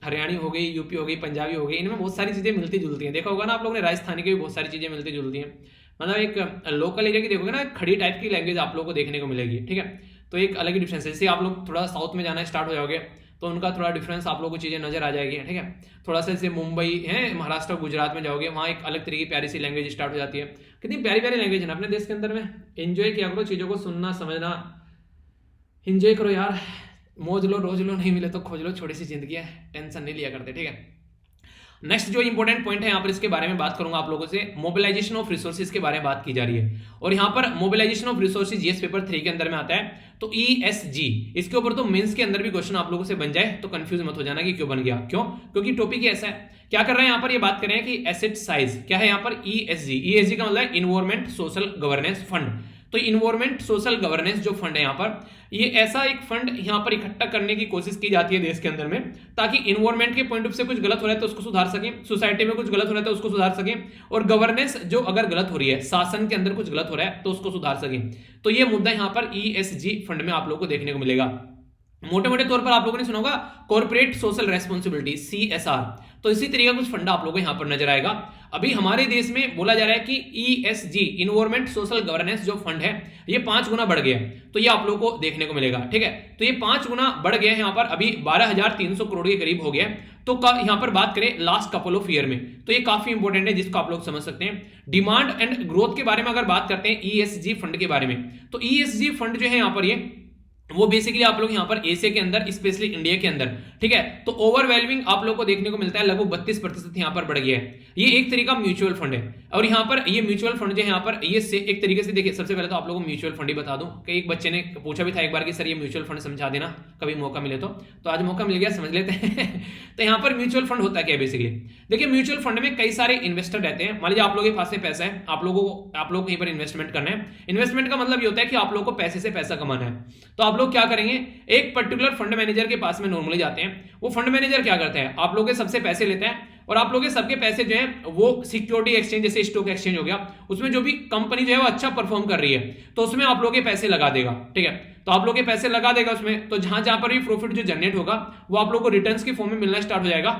हरियाणी हो गई, यूपी हो गई, पंजाबी हो गई, इनमें बहुत सारी चीजें मिलती जुलती हैं। देखा होगा ना आप लोगों ने, राजस्थानी की भी बहुत सारी चीजें मिलती जुलती हैं। मतलब एक लोकल एरिया की देखोगे ना, खड़ी टाइप की लैंग्वेज आप लोगों को देखने को मिलेगी, ठीक है। तो एक अलग ही डिफरेंस है। जैसे आप लोग थोड़ा साउथ में जाना स्टार्ट हो जाओगे तो उनका थोड़ा डिफरेंस आप लोगों को चीजें नजर आ जाएगी, ठीक है। थोड़ा सा जैसे मुंबई है, महाराष्ट्र, गुजरात में जाओगे, वहाँ एक अलग तरीके की प्यारी सी लैंग्वेज स्टार्ट हो जाती है। कितनी प्यारी प्यारी लैंग्वेज है ना अपने देश के अंदर में। एंजॉय किया करो चीजों को, सुनना समझना एंजॉय करो यार, मौज लो, रोज लो, नहीं मिले तो खोज लो, छोटी सी जिंदगी है, टेंशन नहीं लिया करते, ठीक है। नेक्स्ट जो इंपॉर्टेंट पॉइंट है यहाँ पर, इसके बारे में बात करूंगा आप लोगों से, मोबिलाइजेशन ऑफ रिसोर्सेज के बारे में बात की जा रही है। और यहाँ पर mobilization of resources GS paper 3 के अंदर में आता है। तो ईएसजी, इसके ऊपर तो मेंस के अंदर भी क्वेश्चन आप लोगों से बन जाए तो कंफ्यूज मत हो जाना कि क्यों बन गया, क्यों, क्योंकि टॉपिक ऐसा है। क्या कर रहे हैं यहाँ पर, ये बात कर रहे हैं कि एसेट साइज क्या है यहाँ पर, ईएसजी। ईएसजी का मतलब है इन्वायरमेंट सोशल गवर्नेंस फंड। तो इन्वायरमेंट सोशल गवर्नेंस जो फंड है यहाँ पर, ये ऐसा एक फंड यहाँ पर इकट्ठा करने की कोशिश की जाती है देश के अंदर में, ताकि इन्वायरमेंट के पॉइंट ऑफ से कुछ गलत हो रहा है तो उसको सुधार सकें, सोसाइटी में कुछ गलत हो रहा है तो उसको सुधार सकें, और गवर्नेंस जो अगर गलत हो रही है, शासन के अंदर कुछ गलत हो रहा है तो उसको सुधार सकें। तो ये मुद्दा यहाँ पर ESG फंड में आप लोगों को देखने को मिलेगा। मोटे मोटे तौर पर आप लोगों ने सुना होगा कॉर्पोरेट सोशल रेस्पॉन्सिबिलिटी, CSR। तो इसी तरीके का कुछ फंड आप लोगों को यहां पर नजर आएगा। अभी हमारे देश में बोला जा रहा है कि ESG इन्वायरमेंट सोशल गवर्नेंस जो फंड है ये 5 गुना बढ़ गया, तो ये आप लोगों को देखने को मिलेगा। ठीक है, तो ये 5 गुना बढ़ गया है, यहाँ पर अभी 12,300 करोड़ के करीब हो गया। तो यहां पर बात करें लास्ट कपल ऑफ ईयर में, तो ये काफी इंपॉर्टेंट है जिसको आप लोग समझ सकते हैं। डिमांड एंड ग्रोथ के बारे में अगर बात करते हैं ESG फंड के बारे में, तो ESG फंड जो है यहाँ पर ये वो बेसिकली आप लोग यहाँ पर एशिया के अंदर, स्पेशली इंडिया के अंदर, ठीक है, तो ओवरवेलमिंग आप लोग को देखने को मिलता है, लगभग 32% यहाँ पर बढ़ गया है। ये एक तरीका म्यूचुअल फंड है, और यहाँ पर ये म्यूचुअल फंड जो है यहाँ पर ये एक तरीके से देखिए, सबसे पहले तो आप लोगों को म्यूचुअल फंड ही बता दूं कि एक बच्चे ने पूछा भी था एक बार कि सर ये म्यूचुअल फंड समझा देना कभी मौका मिले तो आज मौका मिल गया, समझ लेते हैं। तो यहाँ पर म्यूचुअल फंड होता क्या है बेसिकली, देखिए म्यूचुअल फंड में कई सारे इन्वेस्टर रहते हैं। मान लीजिए आप लोगों के पास में पैसा है, आप लोग कहीं पर इन्वेस्टमेंट करना है। इन्वेस्टमेंट का मतलब ये होता है कि आप लोग को पैसे से पैसा कमाना है। तो आप लोग क्या करेंगे, एक पर्टिकुलर फंड मैनेजर के पास में नॉर्मली जाते हैं। वो फंड मैनेजर क्या करता है, आप लोगों के सबसे पैसे लेता है, और आप लोगों के सबके पैसे जो है वो सिक्योरिटी एक्सचेंज जैसे स्टॉक एक्सचेंज हो गया, उसमें जो भी कंपनी जो है वो अच्छा परफॉर्म कर रही है तो उसमें आप लोगों के पैसे लगा देगा। ठीक है, तो आप लोग के पैसे लगा देगा उसमें, तो जहां पर भी प्रॉफिट जो जनरेट होगा वो आप लोग को रिटर्न्स की फॉर्म में मिलना स्टार्ट हो जाएगा,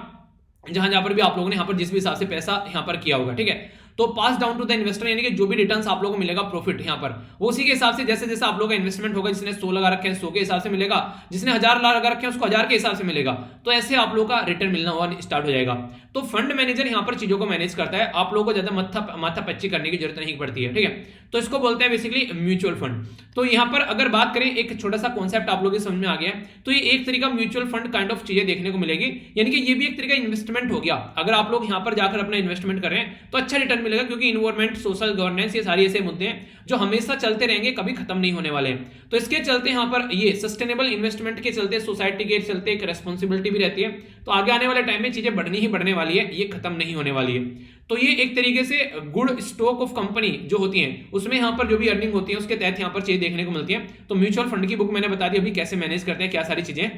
जहां पर भी आप लोगों ने यहाँ पर जिस भी हिसाब से पैसा यहाँ पर किया होगा। ठीक है, तो पास डाउन टू द इन्वेस्टर, यानी कि जो भी रिटर्न्स आप लोगों को मिलेगा प्रॉफिट यहाँ पर, वो उसी के हिसाब से जैसे जैसे आप लोगों का इन्वेस्टमेंट होगा, जिसने 100 लगा रखे हैं 100 के हिसाब से मिलेगा, जिसने 1000 लगा रखे हैं उसको 1000 के हिसाब से मिलेगा। तो ऐसे आप लोगों का रिटर्न मिलना हुआ स्टार्ट हो जाएगा। तो फंड मैनेजर यहाँ पर चीजों को मैनेज करता है, आप लोगों को ज्यादा माथा पच्ची करने की जरूरत नहीं पड़ती है। ठीक है, तो इसको बोलते हैं बेसिकली म्यूचुअल फंड। तो यहाँ पर अगर बात करें, एक छोटा सा कॉन्सेप्ट आप लोगों के समझ में आ गया है, तो ये एक तरीका म्यूचुअल फंड काइंड ऑफ चीजें देखने को मिलेगी, यानी कि ये भी एक तरीका इन्वेस्टमेंट हो गया। अगर आप लोग यहाँ पर जाकर अपना इन्वेस्टमेंट कर रहे हैं तो अच्छा रिटर्न मिलेगा, क्योंकि इन्वायरमेंट सोशल गवर्नेंस ये सारे ऐसे मुद्दे हैं जो हमेशा चलते रहेंगे, कभी खत्म नहीं होने वाले हैं। तो इसके चलते यहाँ पर ये सस्टेनेबल इन्वेस्टमेंट के चलते, सोसाइटी के चलते एक रेस्पॉन्सिबिलिटी भी रहती है। तो आगे आने वाले टाइम में चीजें बढ़नी ही बढ़ने वाली है, ये खत्म नहीं होने वाली है। तो ये एक तरीके से गुड स्टॉक ऑफ कंपनी जो होती है उसमें यहाँ पर जो भी अर्निंग होती है उसके तहत यहाँ पर चीजें देखने को मिलती है। तो म्यूचुअल फंड की बुक मैंने बता दी अभी कैसे मैनेज करते हैं, क्या सारी चीजें।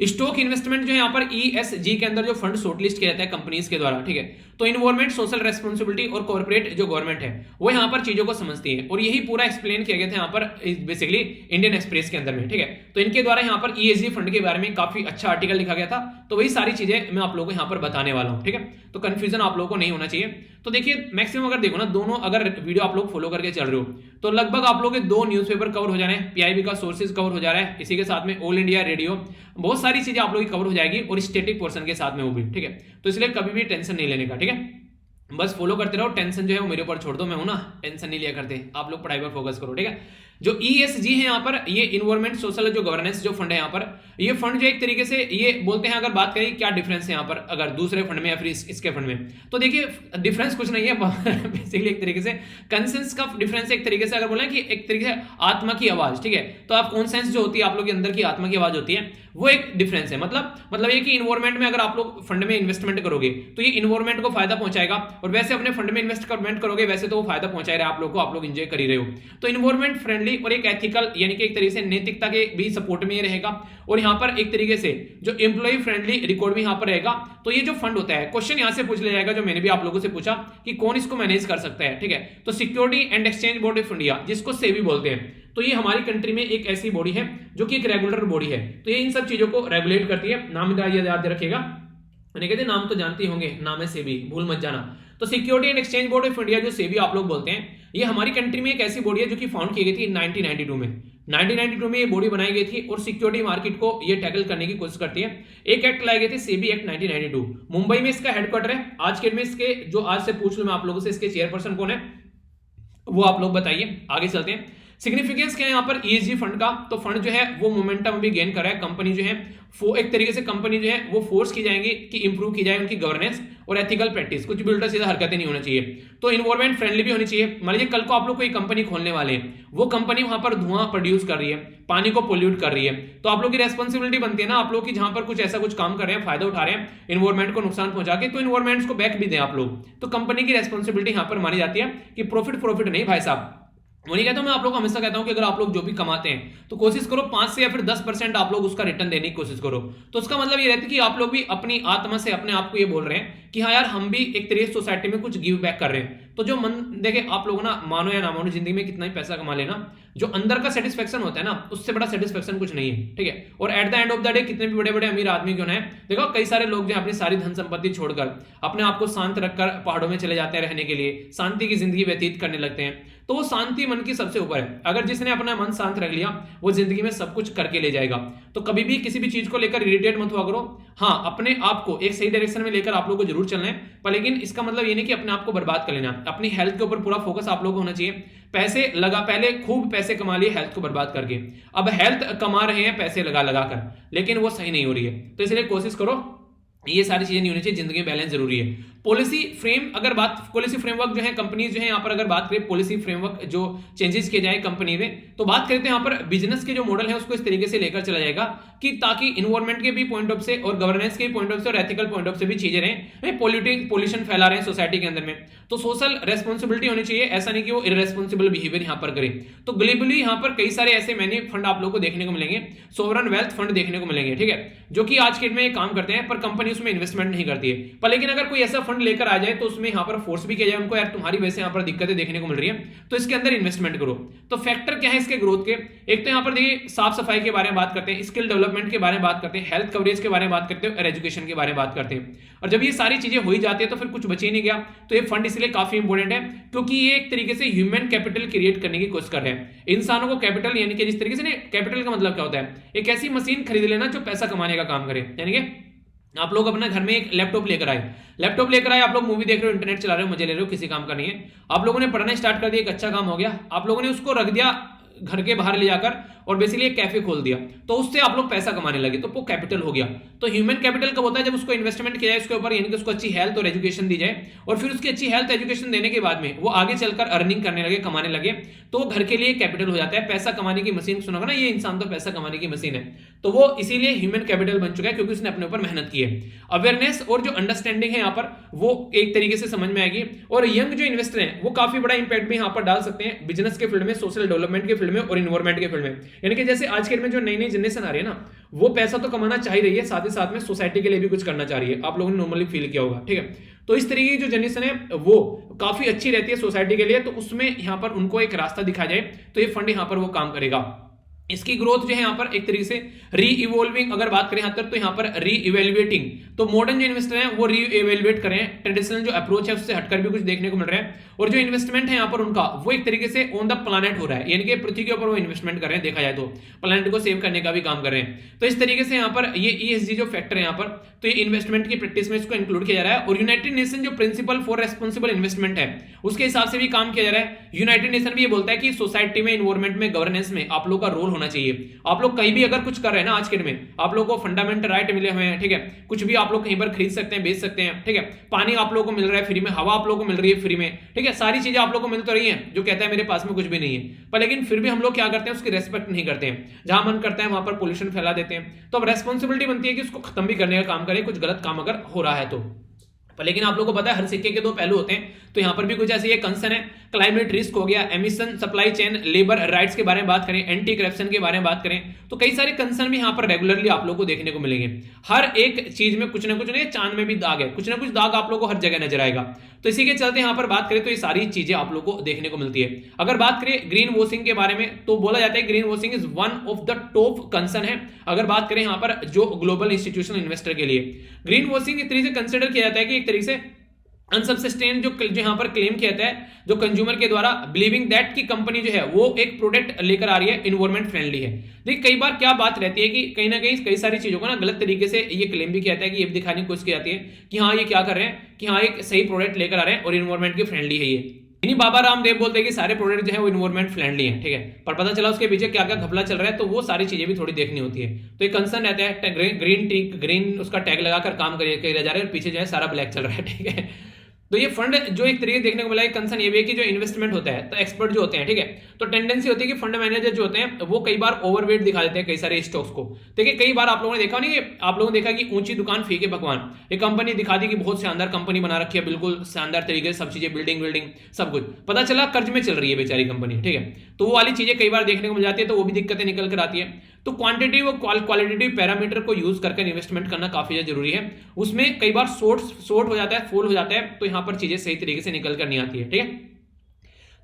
स्टॉक इन्वेस्टमेंट जो है यहाँ पर ESG के अंदर जो फंड शॉर्टलिस्ट किया जाता है कंपनीज के द्वारा। ठीक है, तो इन्वायरमेंट सोशल रेस्पॉन्सिबिलिटी और कॉर्पोरेट जो गवर्नमेंट है वो यहाँ पर चीजों को समझती है, और यही पूरा एक्सप्लेन किया गया था यहाँ पर बेसिकली इंडियन एक्सप्रेस के अंदर में। ठीक है, तो इनके द्वारा यहाँ पर ESG फंड के बारे में काफी अच्छा आर्टिकल लिखा गया था, तो वही सारी चीजें मैं आप लोगों को यहाँ पर बताने वाला हूँ। ठीक है, तो कंफ्यूजन आप लोगों को नहीं होना चाहिए। तो देखिए मैक्सिमम अगर देखो ना, दोनों अगर वीडियो आप लोग फॉलो करके चल रहे हो तो लगभग आप लोग के 2 न्यूज़पेपर कवर हो जा रहे हैं, PIB का सोर्सेज कवर हो जा रहा है, इसी के साथ में ऑल इंडिया रेडियो, बहुत सारी चीजें आप लोग की कवर हो जाएगी, और स्टैटिक पोर्शन के साथ में वो भी। ठीक है, तो इसलिए कभी भी टेंशन नहीं लेने का। ठीक है, बस फॉलो करते रहो, टेंशन जो है वो मेरे ऊपर छोड़ दो, मैं हूं ना, टेंशन नहीं लिया करते, आप लोग पढ़ाई पर फोकस करो। ठीक है, जो ESG है यहाँ पर, ये इन्वायरमेंट सोशल जो गवर्नेंस जो फंड है यहाँ पर, ये फंड जो एक तरीके से ये बोलते हैं, अगर बात करें क्या डिफरेंस है यहाँ पर अगर दूसरे फंड में या फिर इसके फंड में, तो देखिए डिफरेंस कुछ नहीं है बेसिकली एक तरीके से कंसेंस का डिफरेंस, एक तरीके से अगर बोले कि एक तरीके से आत्मा की आवाज। ठीक है, तो आप कॉन्सेंस जो होती है आप लोग के अंदर की आत्मा की आवाज होती है, वो एक डिफरेंस है। मतलब ये कि इन्वायरमेंट में अगर आप लोग फंड में इन्वेस्टमेंट करोगे तो ये इन्वायरमेंट को फायदा पहुंचाएगा, और वैसे अपने फंड में इन्वेस्टमेंट करोगे वैसे तो वो फायदा पहुंचा रहा है आप लोग को, आप लोग एंजॉय कर ही रहे हो। तो इन्वायरमेंट फ्रेंडली और एक एथिकल, यानी कि एक तरीके से नैतिकता के भी सपोर्ट में ये रहेगा, और यहाँ पर एक तरीके से जो एम्प्लॉय फ्रेंडली रिकॉर्ड भी यहाँ पर रहेगा। तो ये जो फंड होता है, क्वेश्चन यहाँ से पूछ लिया जाएगा जो मैंने भी आप लोगों से पूछा कि कौन इसको मैनेज कर सकता है। ठीक है, तो security and exchange board of India, जिसको सेबी बोलते हैं, तो ये हमारी कंट्री में एक ऐसी बॉडी है जो कि एक रेगुलर बॉडी है, तो ये इन सब चीजों को रेगुलेट करती है। नाम याद रखेगा, मैंने कहते नाम तो जानते होंगे, नाम है सेबी, भूल मत जाना। तो security and exchange board of India जो सेबी आप लोग बोलते हैं, ये हमारी कंट्री में एक ऐसी बॉडी है जो कि फाउंड की गई थी 1992 में। 1992 में ये बॉडी बनाई गई थी और सिक्योरिटी मार्केट को ये टैकल करने की कोशिश करती है। एक एक्ट लाई गई थी, सेबी एक्ट 1992। मुंबई में इसका हेडक्वार्टर है। आज के में इसके जो आज से पूछ लूं मैं आप लोगों से, इसके चेयरपर्सन कौन है वो आप लोग बताइए। आगे चलते हैं, सिग्निफिकेंस क्या है यहाँ पर ESG फंड का। तो फंड जो है वो मोमेंटम भी गेन कर रहा है, कंपनी जो है एक तरीके से कंपनी जो है वो फोर्स की जाएंगी कि इंप्रूव की जाए उनकी गवर्नेंस और एथिकल प्रैक्टिस, कुछ भी उल्टा सीधा हरकतें नहीं होना चाहिए। तो इन्वायरमेंट फ्रेंडली भी होनी चाहिए। मान लीजिए कल को आप लोग कोई कंपनी खोलने वाले हैं, वो कंपनी वहां पर धुआं प्रोड्यूस कर रही है, पानी को पोल्यूट कर रही है, तो आप लोग की रेस्पॉन्सिबिलिटी बनती है ना आप लोग की, जहां पर कुछ ऐसा कुछ काम कर रहे हैं, फायदा उठा रहे हैं, इन्वायरमेंट को नुकसान पहुंचा के, तो इन्वायरमेंट को बैक भी दें आप लोग। तो कंपनी की रेस्पॉन्सिबिलिटी यहां पर मानी जाती है कि प्रॉफिट नहीं भाई साहब, वो नहीं कहता हूं, मैं आप लोग को हमेशा कहता हूं कि अगर आप लोग जो भी कमाते हैं तो कोशिश करो 5 से या फिर 10% आप लोग उसका रिटर्न देने की कोशिश करो। तो उसका मतलब ये रहता है कि आप लोग भी अपनी आत्मा से अपने आप को ये बोल रहे हैं कि हाँ यार हम भी एक तरीके से सोसाइटी में कुछ गिव बैक कर रहे हैं। तो जो मन देखे आप लोग ना, मानो या ना मानो, जिंदगी में कितना ही पैसा कमा लेना, जो अंदर का सेटिस्फेक्शन होता है ना, उससे बड़ा सेटिस्फेक्शन कुछ नहीं है, ठीक है। और at the end of the day कितने भी बड़े बड़े अमीर आदमी क्यों ना है, देखो कई सारे लोग जो अपनी सारी धन संपत्ति छोड़कर अपने आप को शांत रखकर पहाड़ों में चले जाते हैं रहने के लिए, शांति की जिंदगी व्यतीत करने लगते हैं। तो वो शांति मन की सबसे ऊपर है। अगर जिसने अपना मन शांत रख लिया वो जिंदगी में सब कुछ करके ले जाएगा। तो कभी भी किसी भी चीज को लेकर इरिटेट मत हुआ करो। हाँ, अपने आप को एक सही डायरेक्शन में लेकर आप लोगों को जरूर चलना है, पर लेकिन इसका मतलब ये नहीं कि अपने आप को बर्बाद कर लेना। अपनी हेल्थ के ऊपर पूरा फोकस आप लोगों को होना चाहिए। पैसे लगा, पहले खूब पैसे कमा लिए हेल्थ को बर्बाद करके, अब हेल्थ कमा रहे हैं पैसे लगा लगा कर, लेकिन वो सही नहीं हो रही है। तो इसलिए कोशिश करो ये सारी चीजें नहीं होनी चाहिए, जिंदगी में बैलेंस जरूरी है। पॉलिसी फ्रेम, अगर बात पॉलिसी फ्रेमवर्क जो है कंपनीज जो है यहाँ पर अगर बात करें पॉलिसी फ्रेमवर्क जो चेंजेस किए जाए कंपनी में, तो बात करते हैं यहाँ पर बिजनेस के जो मॉडल है उसको इस तरीके से लेकर चला जाएगा कि ताकि इन्वायरमेंट के भी पॉइंट ऑफ से और गवर्नेंस के पॉइंट ऑफ से और एथिकल पॉइंट ऑफ से भी चीजें रहें। पोल्यूशन फैला रहे हैं सोसाइटी के अंदर में, तो सोशल रेस्पॉन्सिबिलिटी होनी चाहिए। ऐसा नहीं कि वो इरेस्पॉन्सिबल बिहेवियर यहाँ पर करें। तो ग्लोबली यहाँ पर कई सारे ऐसे मैनी फंड आप लोग को देखने को मिलेंगे, सोवरन वेल्थ फंड देखने को मिलेंगे, ठीक है, जो कि आज के डेट में काम करते हैं, पर कंपनी उसमें इन्वेस्टमेंट नहीं करती है। पर लेकिन अगर कोई ऐसा फंड लेकर आ जाए तो उसमें यहाँ पर फोर्स भी किया जाए उनको, यार तुम्हारी वजह से यहाँ पर दिक्कतें देखने को मिल रही है तो इसके अंदर इन्वेस्टमेंट करो। तो फैक्टर क्या है इसके ग्रोथ के, एक तो यहाँ पर देखिए साफ सफाई के बारे में बात करते हैं, स्किल डेवलपमेंट के बारे में बात करते हैं, हेल्थ कवरेज के बारे में बात करते हैं और एजुकेशन के बारे में बात करते हैं। और जब ये सारी चीजें हो ही जाती है तो फिर कुछ बचे ही नहीं गया। तो ये फंड इसलिए काफी इंपॉर्टेंट है क्योंकि ये एक तरीके से ह्यूमन कैपिटल क्रिएट करने की कोशिश कर रहे हैं। इंसानों को कैपिटल, यानी कि जिस तरीके से कैपिटल का मतलब क्या होता है, एक ऐसी मशीन खरीद लेना जो पैसा कमाने का काम करे। यानी कि आप लोग अपना घर में एक लैपटॉप लेकर आए, आप लोग मूवी देख रहे हो, इंटरनेट चला रहे हो, मजे ले रहे हो, किसी काम का नहीं है, आप लोगों ने पढ़ना स्टार्ट कर दिया, एक अच्छा काम हो गया, आप लोगों ने उसको रख दिया घर के बाहर ले जाकर और बेसिकली एक कैफे खोल दिया, तो उससे आप लोग पैसा कमाने लगे, तो वो कैपिटल हो गया। तो ह्यूमन कैपिटल कब होता है, जब उसको इन्वेस्टमेंट किया जाए उसके ऊपर, यानी कि उसको अच्छी हेल्थ और एजुकेशन दी जाए, और फिर उसकी अच्छी हेल्थ एजुकेशन देने के बाद में वो आगे चलकर अर्निंग करने लगे, कमाने लगे, तो वो घर के लिए कैपिटल हो जाता है। पैसा कमाने की मशीन सुना ना, ये इंसान तो पैसा कमाने की मशीन है, तो वो इसीलिए ह्यूमन कैपिटल बन चुका है क्योंकि उसने अपने ऊपर मेहनत की है। अवेयरनेस और जो अंडरस्टैंडिंग है यहाँ पर वो एक तरीके से समझ में आएगी, और यंग जो इन्वेस्टर हैं वो काफी बड़ा इंपैक्ट भी यहाँ पर डाल सकते हैं बिजनेस के फील्ड में, सोशल डेवलपमेंट के फील्ड में और इन्वायरमेंट के फील्ड में। यानी कि जैसे आज के में जो नई नई जनरेशन आ रही है ना, वो पैसा तो कमाना चाह रही है, साथ ही साथ में सोसाइटी के लिए भी कुछ करना चाह रही है। आप लोगों ने नॉर्मली फील किया होगा, ठीक है। तो इस तरीके की जो जनरेशन है वो काफी अच्छी रहती है सोसाइटी के लिए, तो उसमें यहां पर उनको एक रास्ता दिखा जाए तो ये फंड यहां पर वो काम करेगा। इसकी ग्रोथ जो है यहाँ पर एक तरीके से री इवोल्विंग, अगर बात करें यहाँ तक तो यहाँ पर री इवेल्युएटिंग, तो मॉडर्न जो इन्वेस्टर हैं वो री इवेल्युएट करें, ट्रेडिशनल जो अप्रोच है उससे हटकर भी कुछ देखने को मिल रहा है, और जो इन्वेस्टमेंट है यहाँ पर उनका वो एक तरीके से ऑन द प्लैनेट हो रहा है, यानी कि पृथ्वी के ऊपर वो इन्वेस्टमेंट कर रहे हैं, देखा जाए तो प्लैनेट को सेव करने का भी काम कर रहे हैं। तो इस तरीके से यहाँ पर ये ESG जो फैक्टर है यहाँ पर, तो ये इन्वेस्टमेंट की प्रैक्टिस में इसको इंक्लूड किया जा रहा है, और यूनाइटेड नेशन जो प्रिंसिपल फॉर रेस्पॉन्सिबल इन्वेस्टमेंट है उसके हिसाब से भी काम किया जा रहा है। यूनाइटेड नेशन भी ये बोलता है कि सोसाइटी में, इन्वायरमेंट में, गवर्नेंस में आप लोग का रोल होना चाहिए। आप लोग कहीं भी अगर कुछ कर रहे हैं ना आज के दिन में, आप लोगों को फंडामेंटल राइट मिले हुए हैं, ठीक है, कुछ भी आप लोग कहीं पर खरीद सकते हैं, बेच सकते हैं, ठीक है, पानी आप लोगों को मिल रहा है फ्री में, हवा आप लोगों को मिल रही है फ्री में, ठीक है, सारी चीजें आप लोगों को मिल तो रही हैं। जो कहता है मेरे पास में कुछ भी नहीं है, पर लेकिन फिर भी हम लोग क्या करते हैं, उसकी रेस्पेक्ट नहीं करते हैं, जहां मन करता है वहां पर पोल्यूशन फैला देते हैं। तो अब रेस्पॉन्सिबिलिटी बनती है कि उसको खत्म भी करने का काम करें, कुछ गलत काम अगर हो रहा है तो। लेकिन आप लोगों को पता है हर सिक्के के दो पहलू होते हैं, तो यहां पर भी कुछ ऐसे ये कंसर्न है, क्लाइमेट रिस्क हो गया, emission, supply chain, labour rights के बारे में बात करें, एंटी करप्शन के बारे में बात करें, तो कई सारे कंसर्न भी यहां पर रेगुलरली आप लोगों को देखने को मिलेंगे। हर एक चीज में कुछ ना कुछ नहीं, चांद में भी दाग है, कुछ ना कुछ दाग आप लोगों को हर जगह नजर आएगा। तो इसी के चलते यहां पर बात करें तो ये सारी चीजें आप लोगों को देखने को मिलती है। अगर बात करें ग्रीन वॉशिंग के बारे में, तो बोला जाता है green washing is one of the top concern है। अगर बात करें यहां पर जो ग्लोबल इंस्टीट्यूशनल इन्वेस्टर के लिए ग्रीन वॉशिंग एक तरीके से कंसिडर किया जाता है कि एक तरीके से अनसब्सिस्टेंट जो यहाँ पर क्लेम किया जाता है जो कंज्यूमर के द्वारा, बिलीविंग दैट की कंपनी जो है वो एक प्रोडक्ट लेकर आ रही है इन्वायरमेंट फ्रेंडली है। देखिए कई बार क्या बात रहती है कि कहीं ना कहीं कई सारी चीजों को ना गलत तरीके से ये क्लेम भी किया जाता है कि ये दिखाने की कोशिश की जाती है कि हाँ ये क्या कर रहे हैं, कि हाँ एक सही प्रोडक्ट लेकर आ रहे हैं और इन्वायरमेंट की फ्रेंडली है ये। इन्हीं बाबा रामदेव बोलते हैं कि सारे प्रोडक्ट जो है वो इन्वायरमेंट फ्रेंडली है, ठीक है, पर पता चला उसके पीछे क्या क्या घपला चल रहा है, तो वो सारी चीजें भी थोड़ी देखनी होती है। तो एक कंसर्न रहता है, ग्रीन उसका टैग लगाकर काम किया जा रहा है और पीछे जो है सारा ब्लैक चल रहा है, ठीक है। तो ये फंड जो एक तरीके देखने को मिला है, कंसर्न ये भी है कि जो इन्वेस्टमेंट होता है तो एक्सपर्ट जो होते हैं, ठीक है, तो टेंडेंसी होती है कि फंड मैनेजर जो होते हैं वो कई बार ओवरवेट दिखा देते हैं कई सारे स्टॉक्स को। देखिए कई बार आप लोगों ने देखा नहीं, आप लोगों ने देखा कि ऊंची दुकान फीके भगवान, ये कंपनी दिखा दी कि बहुत शानदार कंपनी बना रखी है, बिल्कुल शानदार तरीके से सब चीजें, बिल्डिंग सब कुछ, पता चला कर्ज में चल रही है बेचारी कंपनी, ठीक है। तो वो वाली चीजें कई बार देखने को मिल जाती है, तो वो भी दिक्कतें निकल कर आती है। तो क्वांटिटेटिव और क्वालिटेटिव पैरामीटर को यूज करके इन्वेस्टमेंट करना काफी ज्यादा जरूरी है। उसमें कई बार शॉर्ट हो जाता है, फॉल हो जाता है, तो यहां पर चीजें सही तरीके से निकल कर नहीं आती है, ठीक है।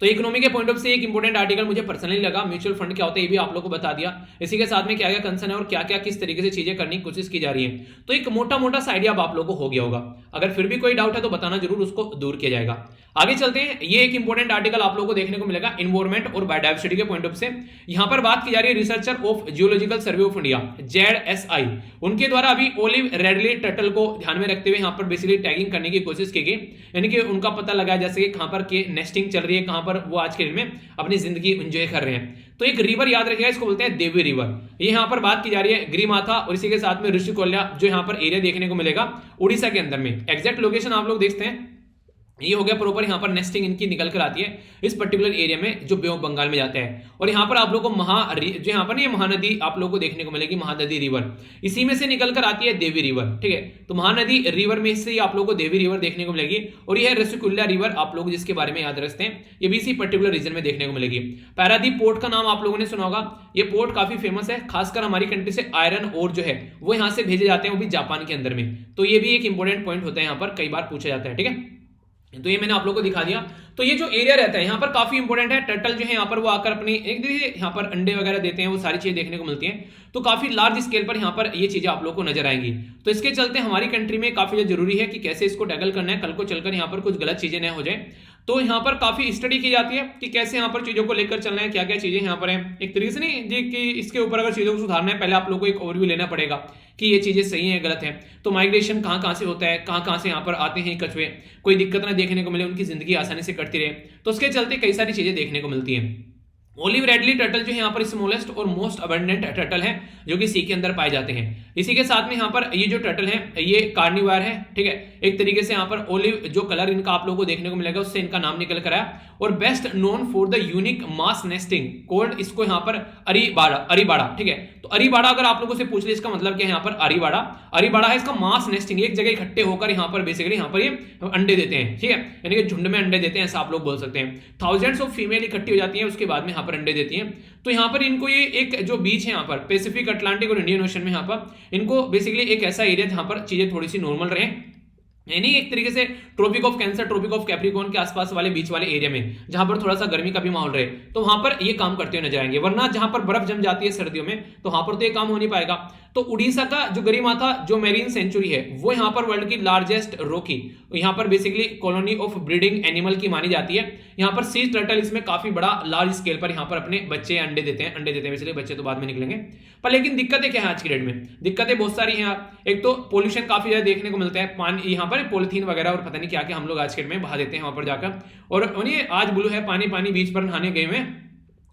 तो इकोनॉमी के पॉइंट ऑफ से एक इंपॉर्टेंट आर्टिकल मुझे पर्सनली लगा, म्यूचुअल फंड क्या होता है ये भी आप लोगों को बता दिया, इसी के साथ में क्या क्या कंसर्न है और क्या क्या किस तरीके से चीजें करने की कोशिश की जा रही है। तो एक मोटा मोटा सा आइडिया आप लोगों को हो गया होगा। अगर फिर भी कोई डाउट है तो बताना जरूर, उसको दूर किया जाएगा। आगे चलते हैं, ये एक इंपॉर्टेंट आर्टिकल आप लोगों को देखने को मिलेगा इन्वायरमेंट और बायोडाइवर्सिटी के पॉइंट ऑफ से। यहां पर बात की जा रही है researcher of geological survey of India ZSI, उनके द्वारा अभी ओलिव रेडली टर्टल को ध्यान में रखते हुए यहां पर बेसिकली टैगिंग करने की कोशिश की गई, यानी कि उनका पता लगाया जैसे कि कहां पर के नेस्टिंग चल रही है, कहां पर वो आज के दिन में अपनी जिंदगी एंजॉय कर रहे हैं। तो एक रिवर याद रखिएगा, इसको बोलते हैं देवी रिवर। ये यहां पर बात की जा रही है गिरिमाथा और इसी के साथ में ऋषिकोल्या, जो यहां पर एरिया देखने को मिलेगा उड़ीसा के अंदर में। एग्जैक्ट लोकेशन आप लोग देखते हैं, ये हो गया प्रॉपर, यहां पर नेस्टिंग इनकी निकल कर आती है इस पर्टिकुलर एरिया में जो बे ऑफ बंगाल में जाता है। और यहां पर आप लोगों को जो यहां पर ये महानदी आप लोगों को देखने को मिलेगी, महानदी रिवर, इसी में से निकल कर आती है देवी रिवर, ठीक है। तो महानदी रिवर में से आप लोगों को देवी रिवर देखने को मिलेगी, और यह रसकुल्ला रिवर आप लोग जिसके बारे में याद रखते हैं, ये भी इसी पर्टिकुलर रीजन में देखने को मिलेगी। पारादीप पोर्ट का नाम आप लोगों ने सुना होगा, ये पोर्ट काफी फेमस है, खासकर हमारी कंट्री से आयरन और जो है वो यहां से भेजे जाते हैं, वो भी जापान के अंदर में। तो ये भी एक इंपॉर्टेंट पॉइंट होता है, यहां पर कई बार पूछा जाता है, ठीक है। तो ये मैंने आप लोगों को दिखा दिया। तो ये जो एरिया रहता है यहाँ पर काफी इंपॉर्टेंट है। टर्टल जो है यहाँ पर वो आकर अपनी एक यहाँ पर अंडे वगैरह देते हैं, वो सारी चीजें देखने को मिलती हैं। तो काफी लार्ज स्केल पर यहाँ पर ये चीजें आप लोगों को नजर आएंगी। तो इसके चलते हमारी कंट्री में काफी जरूरी है कि कैसे इसको टैकल करना है, कल को चलकर यहाँ पर कुछ गलत चीजें न हो जाए। तो यहाँ पर काफी स्टडी की जाती है कि कैसे यहाँ पर चीजों को लेकर चलना है, क्या क्या चीजें यहाँ पर है। एक तरीके से नहीं जी कि इसके ऊपर अगर चीजों को सुधारना है, पहले आप लोगों को एक ओवरव्यू लेना पड़ेगा कि ये चीजें सही है गलत है। तो माइग्रेशन कहाँ कहाँ से होता है, कहाँ कहाँ से यहाँ पर आते हैं कछुए, कोई दिक्कत ना देखने को मिले, उनकी जिंदगी आसानी से कटती रहे, तो उसके चलते कई सारी चीजें देखने को मिलती हैं। ओलिव रेडली टर्टल जो है यहाँ पर स्मॉलेस्ट और मोस्ट अबंडेंट टर्टल है जो कि सी के अंदर पाए जाते हैं। इसी के साथ में यहाँ पर ये जो टर्टल है ये कार्निवार है, ठीक है। एक तरीके से यहाँ पर ओलिव जो कलर इनका आप लोगों को देखने को मिलेगा उससे इनका नाम निकल कर आया। और best known for the unique mass nesting cold, इसको यहाँ पर अरीबाड़ा, ठीक है। तो अरीबाड़ा अगर आप लोगों से पूछ ले इसका मतलब क्या है, यहाँ पर अरीबाड़ा है इसका मास नेस्टिंग, एक जगह इकट्ठे होकर यहाँ पर बेसिकली यहाँ पर ये अंडे देते हैं, ठीक है, यानी कि झुंड में अंडे देते हैं, ऐसा आप लोग बोल सकते हैं। थाउजेंड्स ऑफ फीमेल इकट्ठी हो जाती है, उसके बाद में यहाँ पर अंडे देती हैं। तो यहाँ पर इनको ये एक जो बीच है यहाँ पर पैसिफिक, अटलांटिक और इंडियन ओशन में, यहाँ पर इनको बेसिकली एक ऐसा एरिया जहां पर चीजें थोड़ी सी नॉर्मल रहे, यानी एक तरीके से tropic of cancer, tropic of capricorn के आसपास वाले बीच वाले एरिया में जहां पर थोड़ा सा गर्मी का भी माहौल रहे, तो वहां पर ये काम करते हुए नजर आएंगे। वरना जहां पर बर्फ जम जाती है सर्दियों में तो वहां पर तो ये काम हो नहीं पाएगा। तो उड़ीसा का जो गिरिमाथा जो मेरीन सेंचुरी है वो यहाँ पर वर्ल्ड की लार्जेस्ट रॉकी, यहाँ पर basically colony of breeding animal की मानी जाती है। यहाँ पर सी टर्टल इसमें काफी बड़ा लार्ज स्केल पर यहाँ पर अपने बच्चे अंडे देते हैं इसलिए बच्चे तो बाद में निकलेंगे। पर लेकिन दिक्कतें क्या है आज की डेट में, दिक्कतें बहुत सारी हैं। एक तो पोल्यूशन काफी ज्यादा देखने को मिलता है, पानी यहाँ पर पॉलिथीन वगैरह और पता नहीं क्या क्या हम लोग आज के डेट में बहा देते हैं वहां पर जाकर, और आज ब्लू है पानी बीच पर नहाने गए हुए,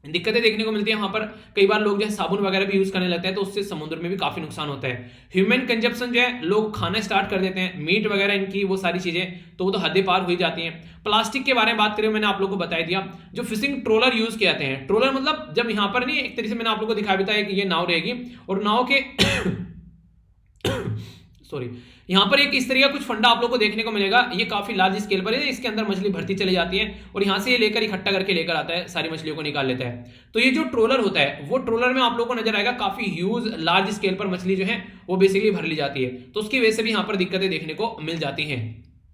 दिक्कतें देखने को मिलती है। वहां पर कई बार लोग जो है साबुन वगैरह भी यूज करने लगते हैं, तो उससे समुद्र में भी काफी नुकसान होता है। ह्यूमन कंजप्शन जो है, लोग खाना स्टार्ट कर देते हैं, मीट वगैरह इनकी वो सारी चीजें, तो वो तो हदें पार हो जाती हैं। प्लास्टिक के बारे में बात करें, मैंने आप लोग को बता दिया। जो फिशिंग ट्रोलर यूज किए जाते हैं, ट्रोलर मतलब जब यहाँ पर नहीं, एक तरीके से मैंने आप लोग को दिखाया बताया कि ये नाव रहेगी और नाव के सॉरी यहाँ पर एक इस तरह का कुछ फंडा आप लोग को देखने को मिलेगा, ये काफी लार्ज स्केल पर है। इसके अंदर मछली भरती चली जाती है और यहाँ से ये लेकर इकट्ठा करके लेकर आता है, सारी मछलियों को निकाल लेता है। तो ये जो ट्रोलर होता है वो ट्रोलर में आप लोग को नजर आएगा काफी ह्यूज लार्ज स्केल पर मछली जो है वो बेसिकली भर ली जाती है, तो उसकी वजह से भी यहाँ पर दिक्कतें देखने को मिल जाती हैं।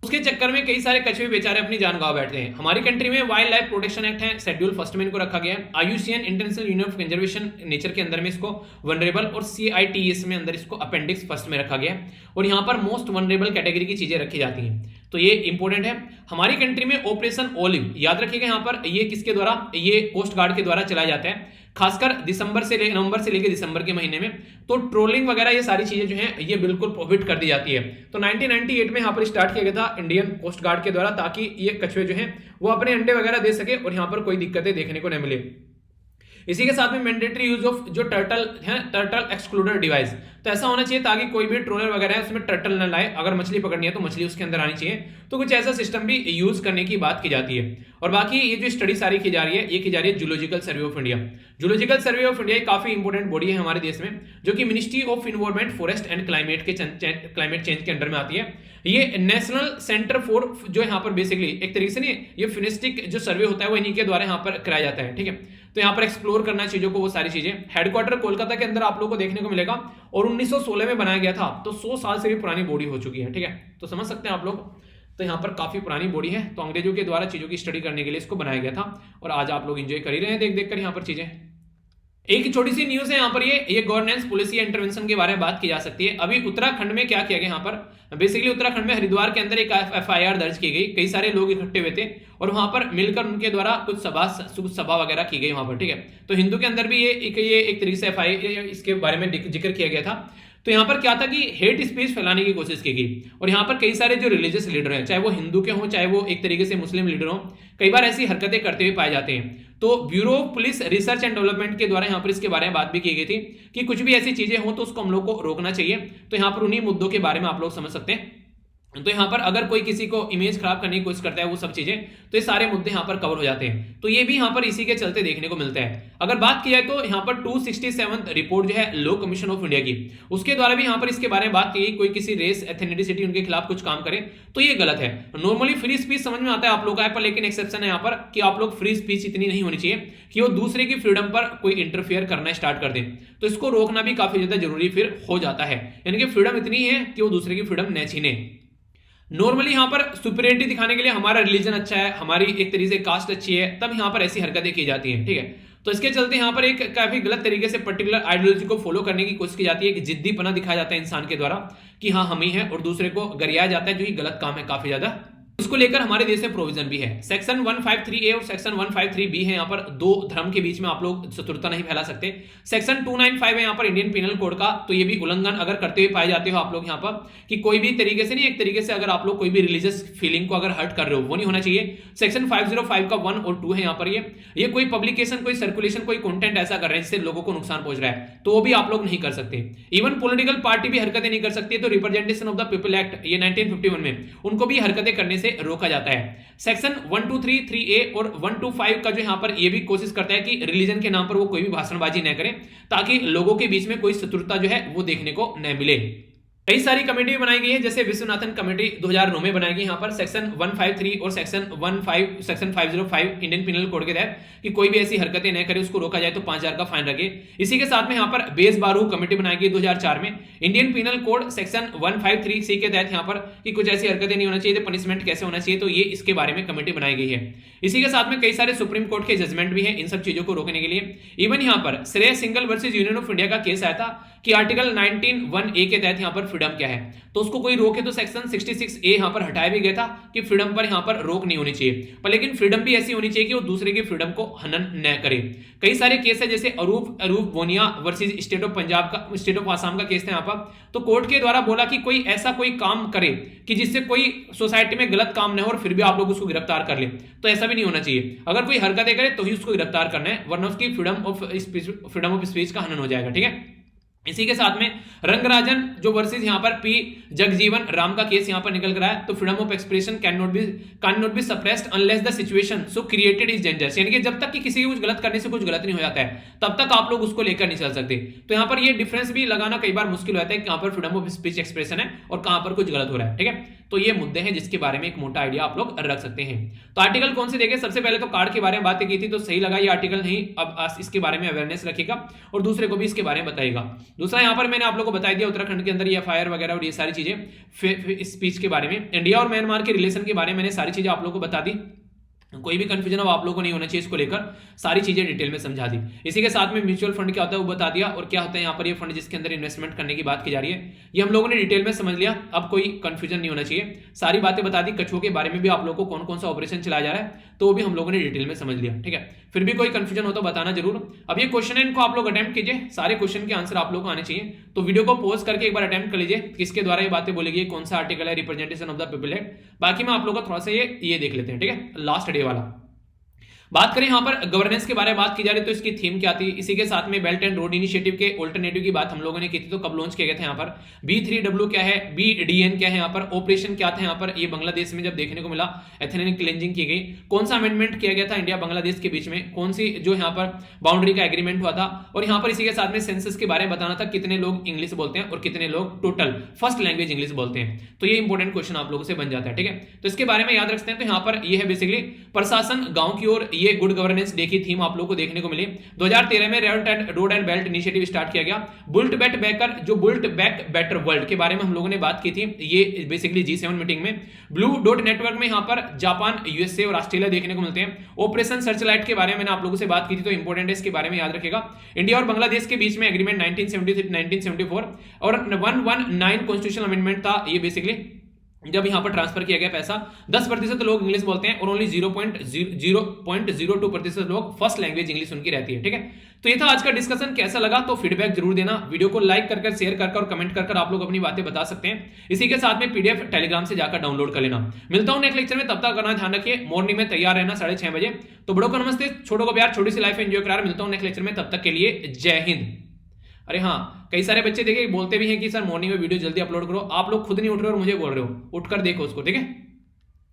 उसके चक्कर में कई सारे कछुए बेचारे अपनी जान गंवा बैठते हैं। हमारी कंट्री में वाइल्ड लाइफ प्रोटेक्शन एक्ट है, शेड्यूल फर्स्ट में इनको रखा गया है। IUCN international union of conservation nature के अंदर में इसको वनरेबल, और CITES में अंदर इसको अपेंडिक्स फर्स्ट में रखा गया है, और यहाँ पर मोस्ट वनरेबल कैटेगरी की चीजें रखी जाती हैं। तो ये इंपॉर्टेंट है। हमारी कंट्री में ऑपरेशन ओलिव याद रखिएगा, यहाँ पर ये किसके द्वारा, ये कोस्ट गार्ड के द्वारा चलाया जाता है, खासकर नवंबर से लेकर दिसंबर के महीने में। तो ट्रोलिंग वगैरह ये सारी चीजें जो हैं ये बिल्कुल प्रोहिबिट कर दी जाती है। तो 1998 में यहाँ पर स्टार्ट किया गया था इंडियन कोस्ट गार्ड के द्वारा, ताकि ये कछुए जो हैं वो अपने अंडे वगैरह दे सके और यहाँ पर कोई दिक्कतें देखने को न मिले। इसी के साथ में मैंडेटरी यूज ऑफ जो टर्टल है, टर्टल एक्सक्लूडर डिवाइस, तो ऐसा होना चाहिए ताकि कोई भी ट्रोलर वगैरह है उसमें टर्टल न लाए, अगर मछली पकड़नी है तो मछली उसके अंदर आनी चाहिए। तो कुछ ऐसा सिस्टम भी यूज करने की बात की जाती है। और बाकी ये जो स्टडी सारी की जा रही है, ये की जा रही है zoological survey of India. Zoological survey of India काफी इंपॉर्टेंट बॉडी है हमारे देश में, जो कि ministry of environment, forest and climate change के अंडर में आती है। ये नेशनल सेंटर फॉर जो यहाँ पर बेसिकली एक तरीके से नहीं, ये फिनिस्टिक जो सर्वे होता है वो इन्हीं के द्वारा यहाँ पर कराया जाता है, ठीक है। तो यहाँ पर एक्सप्लोर करना चीजों को, वो सारी चीजें। हेडक्वार्टर कोलकाता के अंदर आप लोगों को देखने को मिलेगा और 1916 में बनाया गया था, तो 100 साल से भी पुरानी बॉडी हो चुकी है, ठीक है। तो समझ सकते हैं आप लोग, तो यहाँ पर काफी पुरानी बॉडी है। तो अंग्रेजों के द्वारा चीजों की स्टडी करने के लिए इसको बनाया गया था और आज आप लोग एंजॉय कर ही रहे हैं देख देख कर यहाँ पर चीजें। एक छोटी सी न्यूज है यहाँ पर, ये गवर्नेंस पॉलिसी इंटरवेंशन के बारे में बात की जा सकती है। अभी उत्तराखंड में क्या किया गया, यहाँ पर बेसिकली उत्तराखंड में हरिद्वार के अंदर एक एफआईआर दर्ज की गई, कई सारे लोग इकट्ठे हुए थे और वहां पर मिलकर उनके द्वारा कुछ सभा वगैरह की गई वहां पर, ठीक है। तो हिंदू के अंदर भी ये एक तरीके से एफआईआर इसके बारे में जिक्र किया गया था। तो यहाँ पर क्या था कि हेट स्पीच फैलाने की कोशिश की गई और यहाँ पर कई सारे जो रिलीजियस लीडर हैं, चाहे वो हिंदू के हों चाहे वो एक तरीके से मुस्लिम लीडर हों, कई बार ऐसी हरकतें करते हुए पाए जाते हैं। तो bureau of police research and development के द्वारा यहाँ पर इसके बारे में बात भी की गई थी कि कुछ भी ऐसी चीजें हो तो उसको हम लोग को रोकना चाहिए। तो यहाँ पर उन्हीं मुद्दों के बारे में आप लोग समझ सकते हैं। तो यहाँ पर अगर कोई किसी को इमेज खराब करने की कोशिश करता है, वो सब चीजें, तो ये सारे मुद्दे यहाँ पर कवर हो जाते हैं। तो ये भी यहाँ पर इसी के चलते देखने को मिलता है। अगर बात की जाए तो यहाँ पर 267 रिपोर्ट जो है लॉ कमीशन ऑफ इंडिया की, उसके द्वारा भी यहाँ पर इसके बारे में बात की गई, कोई किसी रेस एथेनिसिटी उनके खिलाफ कुछ काम करे तो ये गलत है। नॉर्मली फ्री स्पीच समझ में आता है आप लोग का, पर लेकिन एक्सेप्शन है यहाँ पर कि आप लोग फ्री स्पीच इतनी नहीं होनी चाहिए कि वो दूसरे की फ्रीडम पर कोई इंटरफेयर करना स्टार्ट कर दे। तो इसको रोकना भी काफी ज्यादा जरूरी फिर हो जाता है, यानी कि फ्रीडम इतनी है कि वो दूसरे की फ्रीडम न छीने। नॉर्मली यहाँ पर सुपीरियरिटी दिखाने के लिए हमारा रिलीजन अच्छा है, हमारी एक तरीके से कास्ट अच्छी है, तब यहाँ पर ऐसी हरकतें की जाती हैं, ठीक है। तो इसके चलते यहाँ पर एक काफी गलत तरीके से पर्टिकुलर आइडियोलॉजी को फॉलो करने की कोशिश की जाती है कि जिद्दीपना दिखाया जाता है इंसान के द्वारा कि हाँ हम ही है, और दूसरे को गरियाया जाता है, जो कि गलत काम है काफी ज्यादा। इसको लेकर हमारे देश में प्रोविजन भी है, सेक्शन 153A और सेक्शन 153B है। यहाँ पर दो धर्म के बीच में आप लोग शत्रुता नहीं फैला सकते। सेक्शन 295 है यहाँ पर इंडियन पिनल कोड का, तो ये भी उल्लंघन अगर करते हुए पाए जाते हो आप लोग यहाँ पर कि कोई भी तरीके से नहीं, एक तरीके से अगर आप लोग कोई भी रिलीजियस फीलिंग को अगर हर्ट कर रहे हो, वो नहीं होना चाहिए। सेक्शन 505 का 1 और 2 है यहाँ पर, ये कोई पब्लिकेशन, कोई सर्कुलेशन, कोई कंटेंट ऐसा कर रहे हैं जिससे लोगों को नुकसान पहुंच रहा है, तो वो भी आप लोग नहीं कर सकते। इवन पॉलिटिकल पार्टी भी हरकतें नहीं कर सकती है। तो representation of the people act, ये 1951 में, उनको भी हरकतें करने से रोका जाता है। सेक्शन 1233A और 125 का जो यहां पर ये भी कोशिश करता है कि रिलीजन के नाम पर वो कोई भी भाषणबाजी न करें, ताकि लोगों के बीच में कोई शत्रुता जो है वो देखने को न मिले। कई सारी कमेटी बनाई गई है, जैसे विश्वनाथन कमेटी 2009 में बनाई गई यहाँ पर सेक्शन 153 और सेक्शन 505 इंडियन पिनल कोड के तहत कि कोई भी ऐसी हरकतें न करे, उसको रोका जाए तो 5000 का फाइन रखे। इसी के साथ में यहाँ पर बेस बारू कमेटी बनाई गई 2004 में, Indian penal code section 153C के तहत यहाँ पर कि कुछ ऐसी हरकतें नहीं होना चाहिए तो पनिशमेंट कैसे होना चाहिए, तो ये इसके बारे में कमेटी बनाई गई है। इसी के साथ में कई सारे सुप्रीम कोर्ट के जजमेंट भी है इन सब चीजों को रोकने के लिए। इवन यहाँ पर श्रेय single versus union of India का केस आया था कि आर्टिकल 19(1)A के तहत यहाँ पर फ्रीडम क्या है, तो उसको कोई रोके तो सेक्शन 66A यहाँ पर हटाया भी गया था कि फ्रीडम पर यहाँ पर रोक नहीं होनी चाहिए, पर लेकिन फ्रीडम भी ऐसी होनी चाहिए कि वो दूसरे की फ्रीडम को हनन न करे। कई सारे केस है, जैसे अरूप बोनिया वर्सेज स्टेट ऑफ पंजाब का, स्टेट ऑफ आसाम का केस था यहाँ पर। तो कोर्ट के द्वारा बोला कि कोई ऐसा कोई काम करे कि जिससे कोई सोसाइटी में गलत काम न हो और फिर भी आप लोग उसको गिरफ्तार कर ले, तो ऐसा भी नहीं होना चाहिए। अगर कोई हरकतें करे तो ही उसको गिरफ्तार करना है, वरना उसकी फ्रीडम ऑफ स्पीच का हनन हो जाएगा, ठीक है। इसी के साथ में रंगराजन जो वर्सेस यहाँ पर पी जगजीवन राम का केस यहाँ पर निकल कर आया, तो freedom of expression can not be suppressed unless the situation so created is dangerous, यानी कि जब तक कि किसी को कुछ गलत करने से कुछ गलत नहीं हो जाता है तब तक आप लोग उसको लेकर नहीं चल सकते। तो यहाँ पर ये डिफरेंस भी लगाना कई बार मुश्किल होता है कि कहां पर फ्रीडम ऑफ स्पीच एक्सप्रेशन है और कहां पर कुछ गलत हो रहा है, ठीक है। तो ये मुद्दे हैं जिसके बारे में एक मोटा आइडिया आप लोग रख सकते हैं। तो आर्टिकल कौन से देखें, सबसे पहले तो कार्ड के बारे में बातें की थी, तो सही लगा ये आर्टिकल, नहीं अब इसके बारे में अवेयरनेस रखिएगा और दूसरे को भी इसके बारे में बताइएगा। दूसरा यहाँ पर मैंने आप लोग को बता दिया उत्तराखंड के अंदर ये एफआईआर वगैरह और ये सारी चीजें स्पीच के बारे में, इंडिया और म्यांमार के रिलेशन के बारे में मैंने सारी चीजें आप लोग को बता दी। कोई भी कंफ्यूजन अब आप लोगों को नहीं होना चाहिए, इसको लेकर सारी चीजें डिटेल में समझा दी। इसी के साथ में म्यूचुअल फंड क्या होता है वो बता दिया, और क्या होता है यहाँ पर ये फंड जिसके अंदर इन्वेस्टमेंट करने की बात की जा रही है, ये हम लोगों ने डिटेल में समझ लिया। अब कोई कंफ्यूजन नहीं होना चाहिए, सारी बातें बता दी। कछुओं के बारे में भी आप लोगों को कौन कौन सा ऑपरेशन चलाया जा रहा है तो वो भी हम लोगों ने डिटेल में समझ लिया, ठीक है। फिर भी कोई कंफ्यूजन हो तो बताना जरूर। अब ये क्वेश्चन है, इनको आप लोग अटेम्प्ट कीजिए, सारे क्वेश्चन के आंसर आप लोग को आने चाहिए। तो वीडियो को पॉज करके एक बार अटेम्प्ट कर लीजिए किसके द्वारा ये बातें बोली गई, कौन सा आर्टिकल है, representation of the people act. बाकी मैं आप लोग का थोड़ा सा ये देख लेते हैं, ठीक है, लास्ट डे वाला। बात करें यहाँ पर गवर्नेंस के बारे में बात की जा रही तो इसकी थीम क्या थी, इसी के साथ में बेल्ट एंड रोड इनिशिएटिव के ऑल्टरनेटिव की बात हम लोगों ने की थी, तो कब लॉन्च किए गए थे यहाँ पर, B3W क्या है, BDN क्या है, यहाँ पर ऑपरेशन क्या था, यहाँ पर ये बांग्लादेश में जब देखने को मिला एथनिक क्लेंजिंग की गई, कौन सा अमेंडमेंट किया गया था इंडिया बांग्लादेश के बीच में, कौन सी जो यहाँ पर बाउंड्री का एग्रीमेंट हुआ था, और यहाँ पर इसी के साथ में सेंसस के बारे में बताना था कितने लोग इंग्लिश बोलते हैं और कितने लोग टोटल फर्स्ट लैंग्वेज इंग्लिश बोलते हैं। तो ये इंपॉर्टेंट क्वेश्चन आप लोगों से बन जाता है, ठीक है। तो इसके बारे में याद रखते हैं। तो यहाँ पर ये है बेसिकली प्रशासन गांव की ओर, ये गुड गवर्नेंस डे की थीम आप लोगों को देखने को मिली। 2013 में road and belt initiative start किया गया। बुल्ट बैट बैकर जो बुल्ट बैक बेटर वर्ल्ड के बारे में हम लोगों ने बात की थी, ये बेसिकली G7 मीटिंग में। ब्लू डॉट नेटवर्क में यहाँ पर जापान, यूएसए और ऑस्ट्रेलिया देखने को मिलते हैं। ऑपरेशन सर्चलाइट के बारे में मैंने आप लोगों से बात की थी, तो इंपॉर्टेंट है, इसके बारे में याद रखेगा। इंडिया और बांग्लादेश के बीच में एग्रीमेंट 1974 और 119 कॉन्स्टिट्यूशनल अमेंडमेंट था। ये बेसिकली जब यहां पर ट्रांसफर किया गया पैसा, 10% लोग इंग्लिश बोलते हैं और ओनली 0.02% लोग फर्स्ट लैंग्वेज इंग्लिश उनकी रहती है, ठीक है। तो ये था आज का डिस्कशन, कैसा लगा तो फीडबैक जरूर देना, वीडियो को लाइक कर शेयर कर और कमेंट कर आप लोग अपनी बातें बता सकते हैं। इसी के साथ में पीडीएफ टेलीग्राम से जाकर डाउनलोड कर लेना। मिलता हूं नेक्स्ट लेक्चर में, तब तक करना ध्यान रखिए, मॉर्निंग में तैयार रहना 6:30 बजे। तो बड़ों को नमस्ते, छोटों को प्यार, छोटी सी लाइफ एंजॉय करा। मिलता हूं नेक्स्ट लेक्चर में, तब तक के लिए जय हिंद। अरे हाँ, कई सारे बच्चे देखिए बोलते भी हैं कि सर मॉर्निंग में वीडियो जल्दी अपलोड करो, आप लोग खुद नहीं उठ रहे हो और मुझे बोल रहे हो, उठकर देखो उसको, ठीक है।